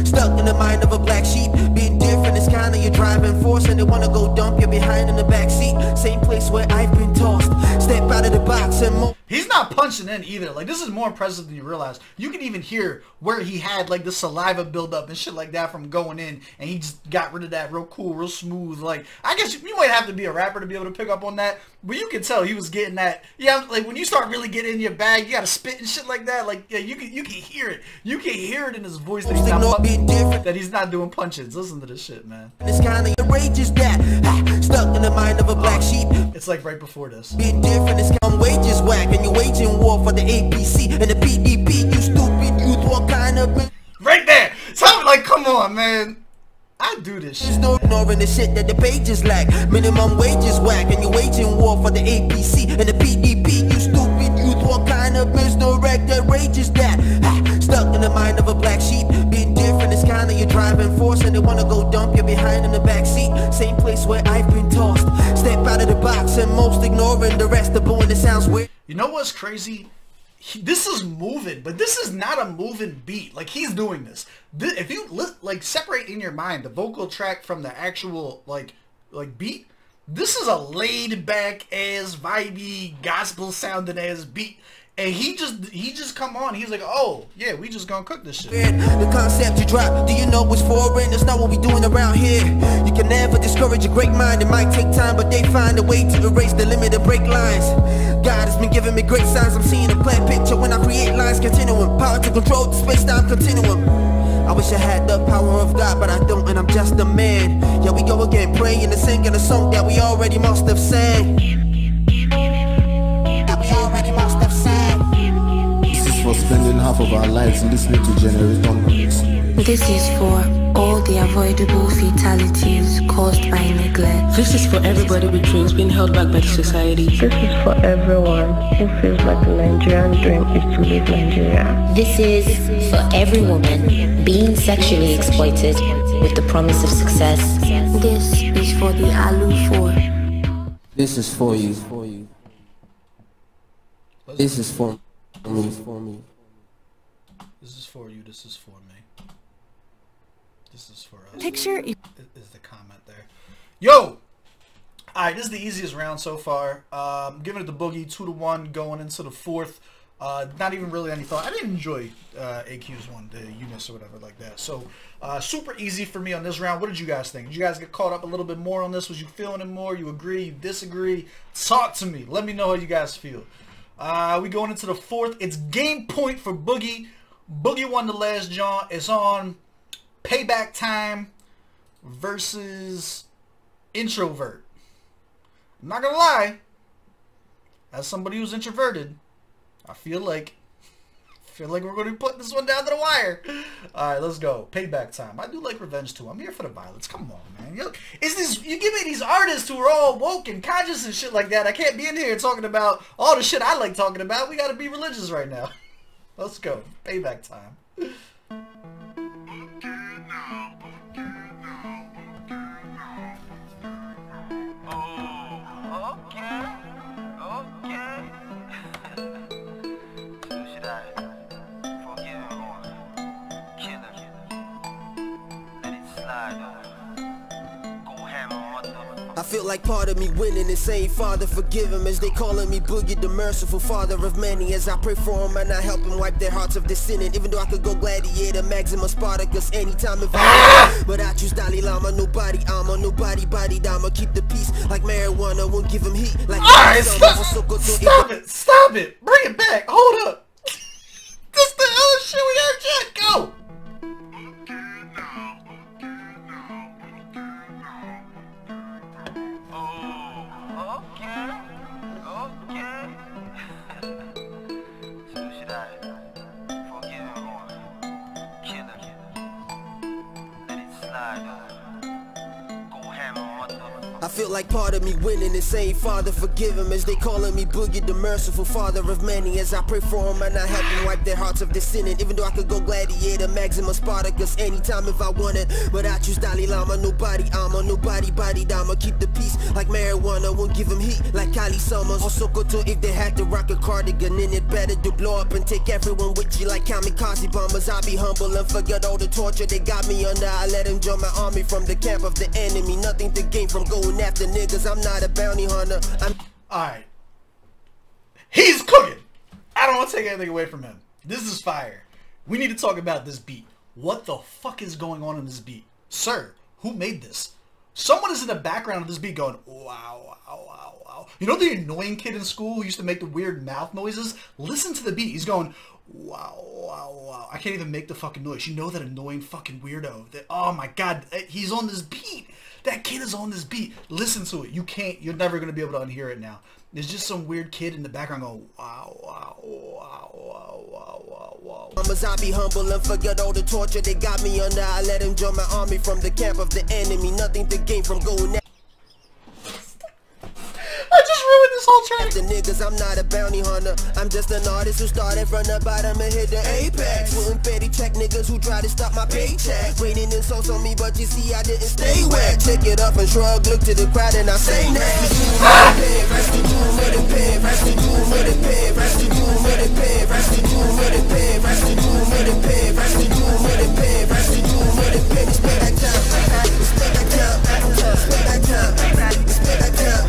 Stuck in the mind of a black sheep. Being different is kinda your driving force, and they wanna go dump you behind in the back seat. Same place where I've been tossed. Step out of the box and he's not punching in either. Like, this is more impressive than you realize. You can even hear where he had like the saliva buildup and shit like that from going in, and he just got rid of that real cool, real smooth. Like, I guess you might have to be a rapper to be able to pick up on that, but you can tell he was getting that. Yeah, like when you start really getting in your bag, you gotta spit and shit like that. Like, yeah, you can hear it. You can hear it in his voice that he's not doing punches. Listen to this shit, man. This kind of rage is that stuck in the mind of a black sheep. It's like right before this. Being different is kind of wages whack, and you're waging war for the APC and the PDP. You stupid youth, what kind of right there? Tell me, like, come on, man. I do this shit. No ignoring the shit that the pages lack. Minimum wages whack, and you're waging war for the APC and the PDP. You stupid youth, what kind of misdirected rage is that? Stuck in the mind of a black sheep. Being different is kinda your driving force, and they wanna go dump you behind in the back seat. Same place where I've been tossed. Step out of the box and most ignoring the rest of booing. It sounds weird. You know what's crazy? This is moving, but this is not a moving beat. Like, he's doing this. If you like separate in your mind the vocal track from the actual like beat, this is a laid back ass vibey gospel sounding ass beat. And he just come on. He's like, oh yeah, we just gonna cook this shit. The concept you drop, do you know what's foreign? That's not what we doing around here. You can never discourage a great mind. It might take time, but they find a way to erase the limit and break lines. God has been giving me great signs. I'm seeing a clear picture when I create lines continuum. Power to control the space-time continuum. I wish I had the power of God, but I don't, and I'm just a man. Yeah, we go again, praying and singing a song that we already must have sang. For spending half of our lives listening to generator noise. This is for all the avoidable fatalities caused by neglect. This is for everybody with dreams being held back by the society. This is for everyone who feels like the Nigerian dream is to leave Nigeria. This is for every woman being sexually exploited with the promise of success. This is for the Alu 4. This is for you. This is for me. This is for you. This is for me. This is for us. Picture is the comment there. Yo! Alright, this is the easiest round so far. Giving it to Boogey, 2-1, going into the fourth. Not even really any thought. I didn't enjoy AQ's one, the Eunice or whatever like that. So, super easy for me on this round. What did you guys think? Did you guys get caught up a little bit more on this? Was you feeling it more? You agree? You disagree? Talk to me. Let me know how you guys feel. We going into the fourth. It's game point for Boogey. Boogey won the last jaunt. It's on Payback Time versus Introvert. I'm not gonna lie. As somebody who's introverted, I feel like we're going to be putting this one down to the wire. Alright, let's go. Payback Time. I do like revenge too. I'm here for the violence. Come on, man. You give me these artists who are all woke and conscious and shit like that. I can't be in here talking about all the shit I like talking about. We got to be religious right now. Let's go. Payback Time. feel like part of me winning and saying, Father, forgive him, as they calling me Boogey, the merciful father of many. As I pray for him and I help him wipe their hearts of their sinning. Even though I could go gladiator, Maximus Spartacus anytime if I but I choose Dalai Lama, nobody armor, nobody body dama. Keep the peace like marijuana, won't give him heat like alright, stop it, bring it back, hold up. This the other shit we heard yet, go. I feel like part of me winning and saying, Father, forgive him, as they calling me Boogey, the merciful father of many. As I pray for him and I help him wipe their hearts of their sinning. Even though I could go gladiator, Maximus Spartacus anytime if I wanted, but I choose Dalai Lama, nobody armor, nobody body dama. Keep the peace like marijuana, won't give him heat like Kali Summers. Or Sokoto if they had to rock a cardigan in it, better to blow up and take everyone with you like kamikaze bombers. I be humble and forget all the torture they got me under. I let him join my army from the camp of the enemy. Nothing to gain from going after niggas. I'm not a bounty hunter. Alright. He's cooking. I don't want to take anything away from him. This is fire. We need to talk about this beat. What the fuck is going on in this beat? Sir, who made this? Someone is in the background of this beat going, wow, wow, wow, wow. You know the annoying kid in school who used to make the weird mouth noises? Listen to the beat. He's going, wow, wow, wow. I can't even make the fucking noise. You know that annoying fucking weirdo. That, oh my god, he's on this beat. That kid is on this beat. Listen to it. You're never going to be able to unhear it now. There's just some weird kid in the background going, wow, wow, wow, wow, wow, wow, wow. I be humble and forget all the torture they got me under. I let him join my army from the camp of the enemy. Nothing to gain from going at. I just ruined this whole track. The niggas, I'm not a bounty hunter. I'm just an artist who started from the bottom and hit the apex. Wouldn't petty check niggas who try to stop my paycheck. Raining insults on me, but you see I didn't stay wet. Check it up and shrug, look to the crowd and I say next. Rest the doom with the pen, rest the doom with the pen, rest the doom with the pen, rest the doom with the pen, rest the doom with the pen, rest the doom with the pen, rest the doom with the pen. It's been that time, it's been that time, it's been that time, it's been that time.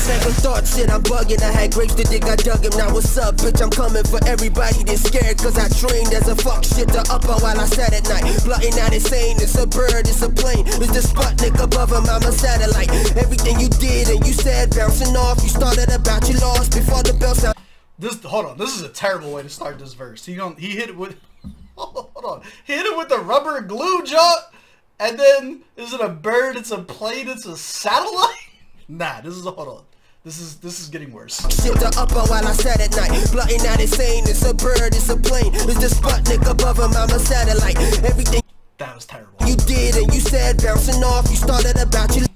Second thought, shit, I'm bugging. I had grapes to dig, I dug him. Now what's up, bitch? I'm coming for everybody that's scared, cause I trained as a fuck shit to upper while I sat at night. Plotting out insane, it's a bird, it's a plane. It's the Sputnik above him, I'm a satellite. Everything you did and you said, bouncing off. You started about, you lost before the bell sound. Hold on, this is a terrible way to start this verse. He hit it with, hold on. He hit it with the rubber glue jaw, and then, is it a bird, it's a plane, it's a satellite? Nah, this is hold on. This is getting worse. Shit the upper while I sat at night. Plotting out insane, it's a bird, it's a plane. It's the Sputnik above him, I'm a satellite. Everything that was terrible. You did and you said, bouncing off. You started about you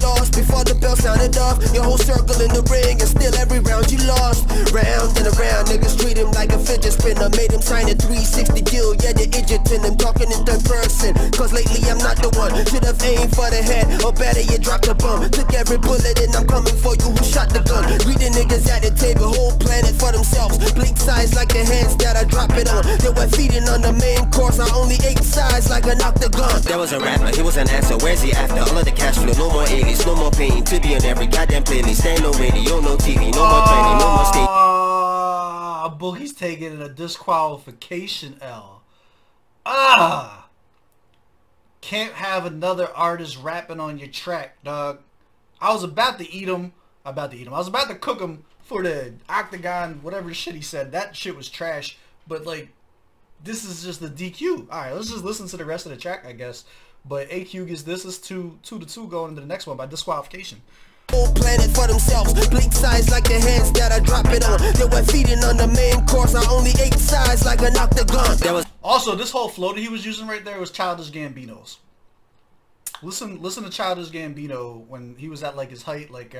lost before the bell sounded off. Your whole circle in the ring and still every round you lost. Round and around, niggas treat him like a fidget spinner. Made him sign a 360 deal, yeah, the idiot in him talking in third person. Cause lately I'm not the one. Should've aimed for the head, or better you dropped the bum. Took every bullet and I'm coming for you who shot the gun. Reading niggas at the table, whole planet for themselves. Bleak size like the hands that I drop it on. They were feeding on the main course, I only ate size like an octagon. There was a rapper, he was an answer, where's he after? All of the cash flow, no more aliens, no more pain. To be on every goddamn playlist, ain't no radio, no TV, no more training, no more state. Boogey's taking a disqualification L. Can't have another artist rapping on your track, dog. I was about to eat him. I was about to cook him for the octagon, whatever shit he said. That shit was trash. But like, this is just the DQ. Alright, let's just listen to the rest of the track, I guess. But AQ gets this is 2-2 going into the next one by disqualification. Whole planet for themselves, bleak size like the hands that I drop it on. They were feeding on the main course, I only ate size like an octagon. Also, this whole flow that he was using right there was Childish Gambino's. Listen to Childish Gambino when he was at like his height, like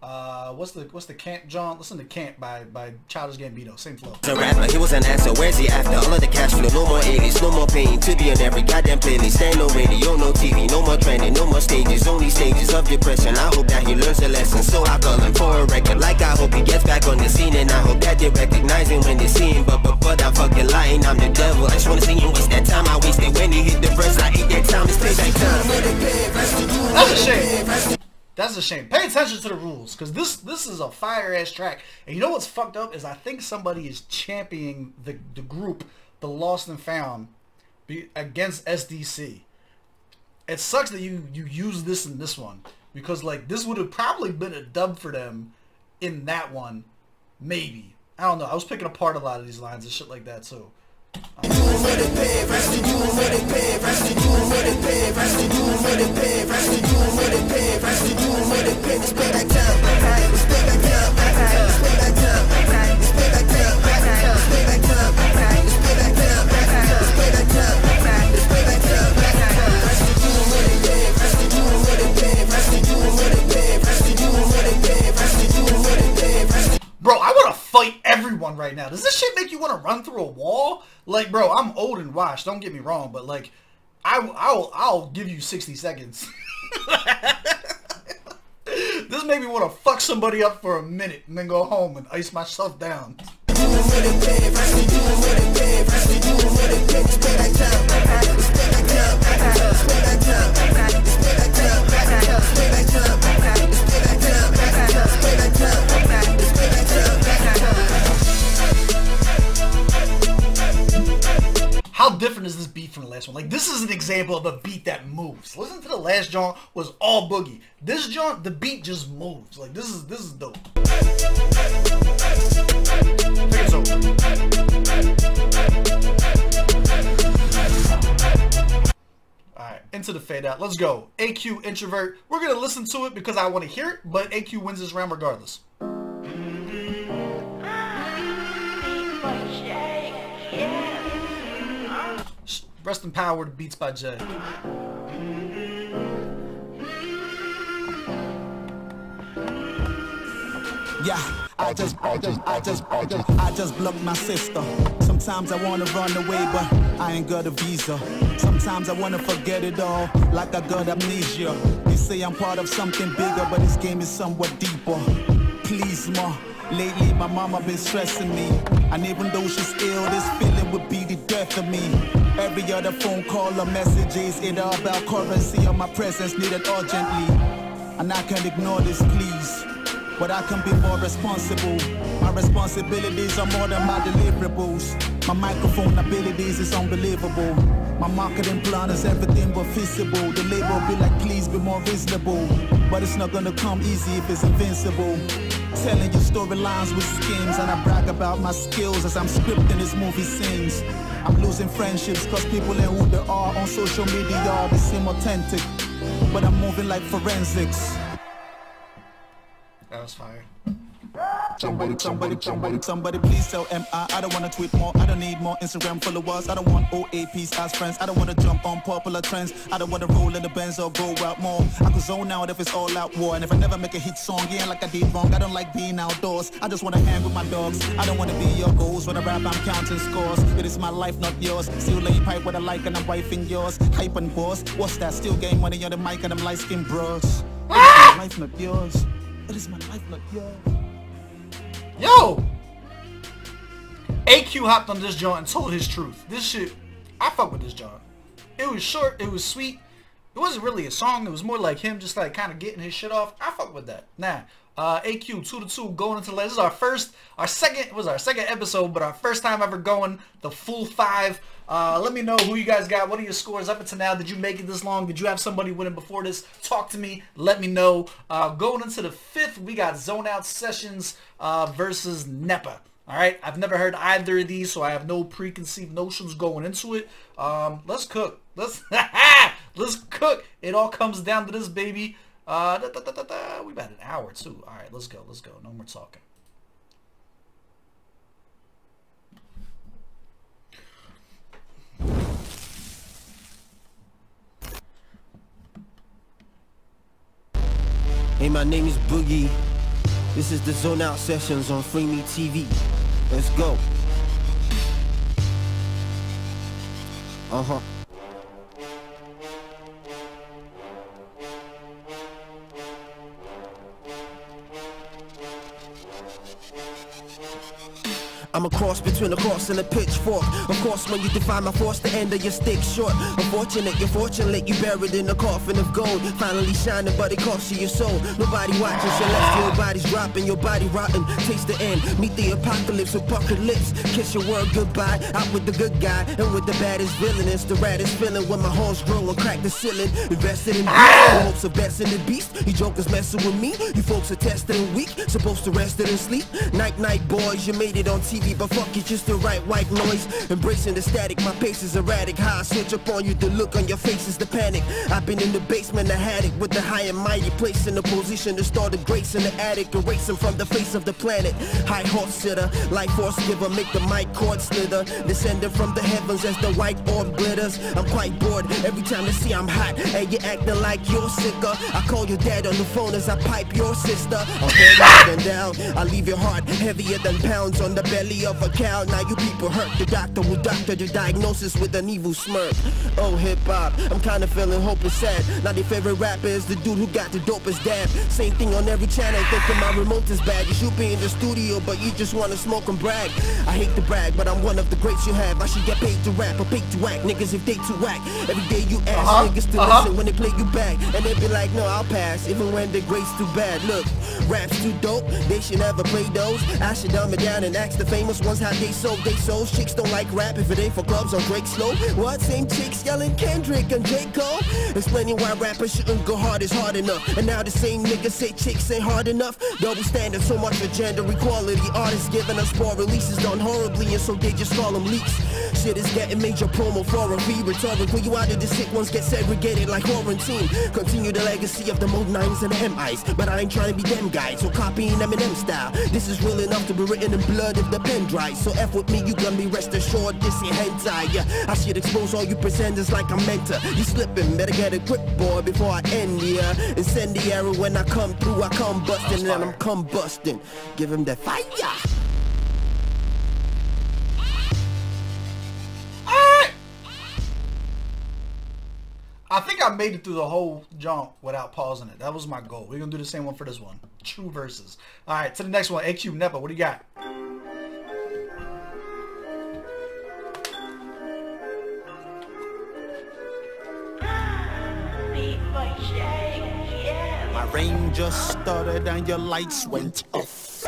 What's the Camp John? Listen to Camp by Childish Gambino. Same flow. A rapper, he was an answer. Where's he after? All of the cash flow, no more aliens, no more pain. To be on every goddamn playlist. Ain't no radio, no TV, no more training, no more stages, only stages of depression. I hope that he learns a lesson, so I call him for a record. Like I hope he gets back on the scene, and I hope that they recognize him when they see him. But I'm fucking lying, I'm the devil. I just wanna see him waste that time I wasted when he hit the verse. I hate that time, it's payback time. That's a shame. That's a shame. Pay attention to the rules, because this is a fire-ass track. And you know what's fucked up is I think somebody is championing the group, the Lost and Found, against SDC. It sucks that you use this in this one, because like this would have probably been a dub for them in that one, maybe. I don't know. I was picking apart a lot of these lines and shit like that too. Bro, I want to fight everyone right now. Does this shit make you want to run through a wall? Like, bro, I'm old and washed. Don't get me wrong, but like, I'll give you 60 seconds. This made me want to fuck somebody up for a minute and then go home and ice myself down. How different is this beat from the last one? Like, this is an example of a beat that moves. Listen to the last joint was all Boogey. This joint, the beat just moves. Like, this is dope. Take it over. Alright, into the fade out. Let's go. AQ Introvert. We're gonna listen to it because I want to hear it, but AQ wins this round regardless. Rest in power to Beats by Jay. Yeah, I just blocked my sister. Sometimes I wanna run away, but I ain't got a visa. Sometimes I wanna forget it all, like I got amnesia. They say I'm part of something bigger, but this game is somewhat deeper. Please, ma. Lately, my mama been stressing me, and even though she's ill, this feeling would be the death of me. Every other phone call or message is either about currency or my presence needed urgently. And I can't ignore this, please. But I can be more responsible. My responsibilities are more than my deliverables. My microphone abilities is unbelievable. My marketing plan is everything but feasible. The label be like, please be more visible. But it's not gonna come easy if it's invincible. Telling you storylines with schemes, and I brag about my skills as I'm scripting this movie scenes. I'm losing friendships cause people ain't who they are on social media. They seem authentic, but I'm moving like forensics. That was fire. Somebody please tell MI I don't wanna tweet more, I don't need more Instagram followers, I don't want OAPs as friends, I don't wanna jump on popular trends, I don't wanna roll in the Benz or go out more. I could zone out if it's all out war, and if I never make a hit song, yeah, like I did wrong, I don't like being outdoors, I just wanna hang with my dogs, I don't wanna be your goals, when I rap I'm counting scores, it is my life not yours, still lay pipe what I like and I'm wifing yours, hype and boss, what's that, still gain money on the mic and I'm light skin bros, it is my life not yours, it is my life not yours. Yo! AQ hopped on this joint and told his truth. This shit, I fuck with this joint. It was short, it was sweet. It wasn't really a song, it was more like him just like kind of getting his shit off. I fuck with that. Nah, AQ 2-2 going into the last. This is our second episode, but our first time ever going the full 5. Let me know who you guys got. What are your scores up until now? Did you make it this long? Did you have somebody winning before this? Talk to me. Let me know. Going into the 5th, we got Zone Out Sessions versus NEPA. All right, I've never heard either of these, so I have no preconceived notions going into it. Let's cook. Let's cook. It all comes down to this, baby. We about an hour too. All right, let's go. No more talking. Hey, my name is Boogey. This is the Zone Out Sessions on Free Me TV. Let's go. I'm a cross between a cross and a pitchfork. Of course, when you define my force, the end of your stick short. Unfortunate, you're fortunate, you buried in a coffin of gold. Finally shining, but it costs you your soul. Nobody watching, celestial bodies dropping, your body rotten. Taste the end, meet the apocalypse with puckered lips. Kiss your world goodbye, out with the good guy and with the baddest villain. It's the raddest feeling when my horns grow and crack the ceiling. Invested in beast, in hopes of best in the beast. You jokers messing with me, you folks are tested and weak. Supposed to rest it and sleep. Night night boys, you made it on TV. But fuck it, just the right white noise. Embracing the static, my pace is erratic. How I switch up on you, the look on your face is the panic. I've been in the basement, I had it with the high and mighty. Placed in a position to start the grace in the attic. Erasing from the face of the planet. High horse sitter, life force giver, make the mic cord slither. Descending from the heavens as the white orb glitters. I'm quite bored, every time they see I'm hot and you're acting like you're sicker. I call your dad on the phone as I pipe your sister. I'm heavy down, I leave your heart heavier than pounds on the belly of a cow. Now you people hurt. The doctor will doctor the diagnosis with an evil smirk. Oh hip-hop, I'm kinda feeling hopeless sad. Now their favorite rapper is the dude who got the dopest dab. Same thing on every channel, thinking my remote is bad. You should be in the studio, but you just wanna smoke and brag. I hate to brag, but I'm one of the greats you have. I should get paid to rap or paid to act. Niggas if they too whack. Every day you ask niggas to listen when they play you back. And they be like, no, I'll pass, even when the greats too bad. Look, rap's too dope, they should never play those. I should dumb it down and ask the famous ones how they sold they souls. Chicks don't like rap if it ain't for clubs or Drake slow. What? Same chicks yelling Kendrick and J. Cole? Explaining why rappers shouldn't go hard is hard enough. And now the same niggas say chicks ain't hard enough. Double standard, so much for gender equality. Artists giving us poor releases done horribly, and so they just call them leaks. Shit is getting major promo for a fee. Rhetorical, you out of the sick ones get segregated like quarantine. Continue the legacy of the Mode 9s and the MIs. But I ain't trying to be them guys, so copying Eminem style. This is real enough to be written in blood if the pen dries. So F with me, you gonna be rest assured this ain't hentai. Yeah, I should expose all you pretenders like I'm meant to. You slipping, better get a grip, boy, before I end ya. Incendiary when I come through, I come busting and I'm combusting. Give him that fire. I think I made it through the whole jump without pausing it. That was my goal. We're gonna do the same one for this one. True verses. Alright, to the next one. AQ Nepa, what do you got? My rain just started and your lights went off.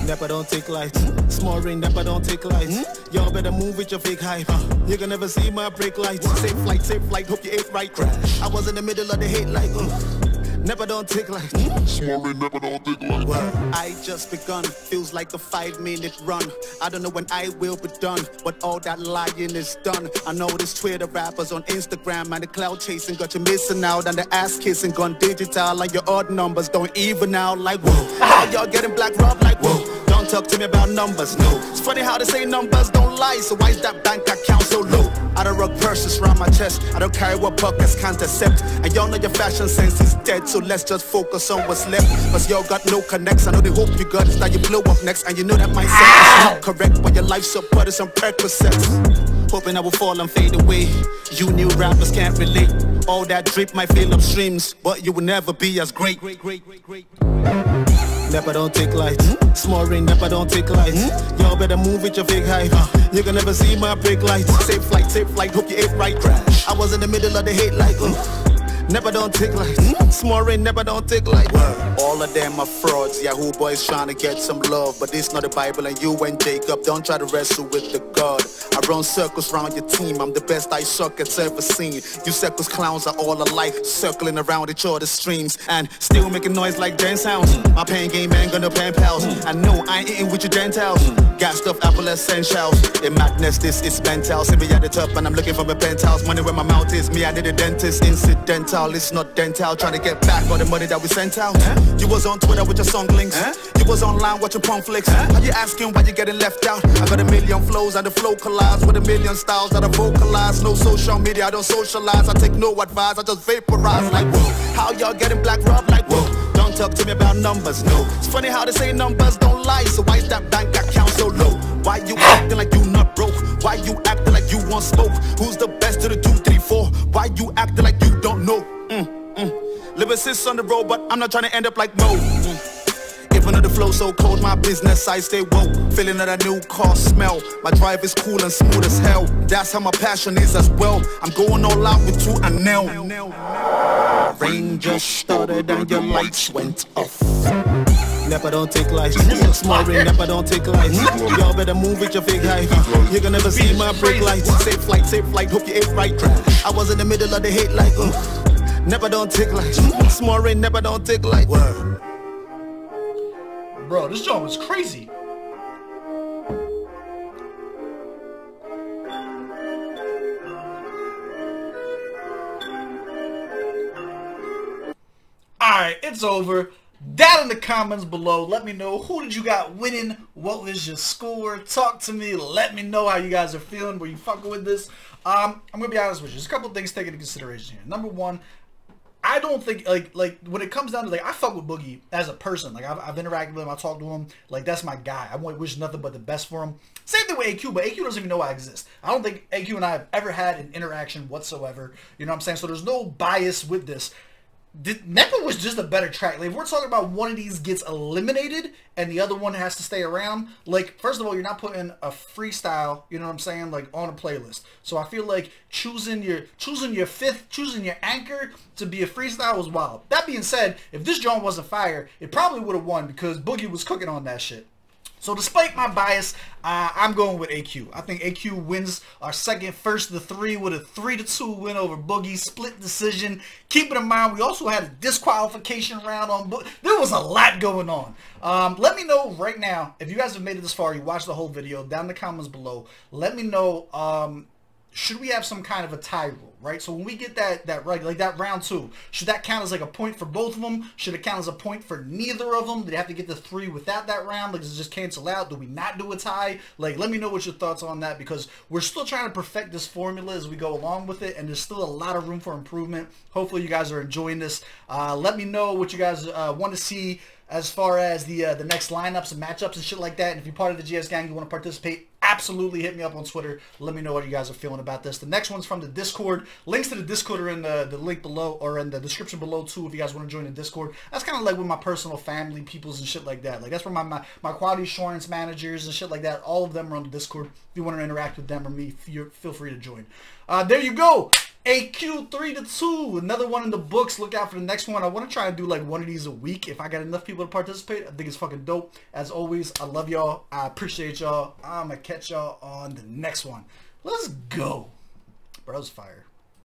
Never don't take lights. Small rain, never don't take lights. Y'all better move with your fake hype. You can never see my brake lights. Safe flight, hope you ate right. Crash. I was in the middle of the hate light. Never don't take lights. Small rain, never don't take lights. I just begun. Feels like a 5-minute run. I don't know when I will be done, but all that lying is done. I know this Twitter rappers on Instagram and the cloud chasing got you missing out, and the ass kissing gone digital, and your odd numbers don't even out. Like whoa, how y'all getting black robbed? Like whoa. Don't talk to me about numbers, no. It's funny how they say numbers don't lie, so why is that bank account so low? I don't rock purses round my chest, I don't carry what pockets can't accept. And y'all know your fashion sense is dead, so let's just focus on what's left. Cause y'all got no connects, I know the hope you got is that you blow up next. And you know that mindset is not correct, but your life's so put some Percocets. Hoping I will fall and fade away. You new rappers can't relate. All that drip might fill up streams, but you will never be as great. Never don't take lights. Small rain, never don't take lights. Y'all better move with your fake hype. You can never see my brake lights. Safe flight, hope you ate right. Crash. I was in the middle of the hate light. Never don't take lights. Small rain, never don't take light. All of them are frauds. Yahoo boys trying to get some love, but this not the Bible, and you and Jacob don't try to wrestle with the God. I run circles around your team. I'm the best ice sockets ever seen. You circles clowns are all alike, circling around each other's streams and still making noise like dance sounds. My pain game ain't gonna pen pals. I know I ain't eating with your dentals. Got stuff apple essentials. In madness, this is mental. See me at the top and I'm looking for a penthouse. Money where my mouth is. Me, I did a dentist. Incidental. It's not dental, trying to get back all the money that we sent out. You was on Twitter with your song links. You was online watching punk flicks. Are you asking why you getting left out? I got a million flows and the flow collides with a million styles that I vocalize. No social media, I don't socialize. I take no advice, I just vaporize. Like whoa, how y'all getting black robbed? Like whoa, don't talk to me about numbers, no. It's funny how they say numbers don't lie, so why is that bank account so low? Why you acting like you not broke? Why you acting like you want smoke? Who's the best of the 2, 3, 4? Why you acting like you don't know? Living sis on the road, but I'm not trying to end up like Mo. Even though the flow so cold, my business I stay woke. Feeling that a new car smell. My drive is cool and smooth as hell. That's how my passion is as well. I'm going all out with tooth and nail. Rain just started and your lights went off. Never don't take life. Small rain, never don't take life. Y'all better move with your big height. You're gonna never see my brake lights. Safe flight, hope you ate right. I was in the middle of the hate light. Never don't take life. Small rain, never don't take light. Bro, this joint was crazy. Alright, it's over. Down in the comments below, let me know who did you got winning, what was your score, talk to me, let me know how you guys are feeling, were you fucking with this. I'm gonna be honest with you, there's a couple things taken into consideration here. Number one, I don't think, like when it comes down to, like, I fuck with Boogey as a person. Like, I've interacted with him, I talked to him, like, that's my guy. I wish nothing but the best for him. Same thing with AQ, but AQ doesn't even know I exist. I don't think AQ and I have ever had an interaction whatsoever, you know what I'm saying? So there's no bias with this. Nepa was just a better track. Like, if we're talking about one of these gets eliminated and the other one has to stay around, like, first of all, you're not putting a freestyle, you know what I'm saying, like, on a playlist. So I feel like choosing your anchor to be a freestyle was wild. That being said, if this joint wasn't fire, it probably would have won because Boogey was cooking on that shit. So despite my bias, I'm going with AQ. I think AQ wins our second first to 3 with a 3-2 win over Boogey. Split decision. Keep it in mind, we also had a disqualification round on Boogey. There was a lot going on. Let me know right now, if you guys have made it this far, you watched the whole video, down in the comments below. Let me know, should we have some kind of a tie rule, right? So when we get that right, like that round 2, should that count as like a point for both of them? Should it count as a point for neither of them? Do they have to get the 3 without that round? Like, does it just cancel out? Do we not do a tie? Like, let me know what your thoughts on that, because we're still trying to perfect this formula as we go along with it, and there's still a lot of room for improvement. Hopefully you guys are enjoying this. Let me know what you guys want to see as far as the next lineups and matchups and shit like that. And if you're part of the GS gang, you want to participate, absolutely hit me up on Twitter. Let me know what you guys are feeling about this. The next one's from the Discord. Links to the Discord are in the link below, or in the description below too, if you guys want to join the Discord. That's kind of like with my personal family peoples and shit like that. Like, that's where my quality assurance managers and shit like that, all of them are on the Discord. If you want to interact with them or me, feel free to join. There you go. AQ 3-2, another one in the books. Look out for the next one. I want to try and do like one of these a week if I got enough people to participate. I think it's fucking dope. As always, I love y'all. I appreciate y'all. I'm gonna catch y'all on the next one. Let's go. Bro, that was fire.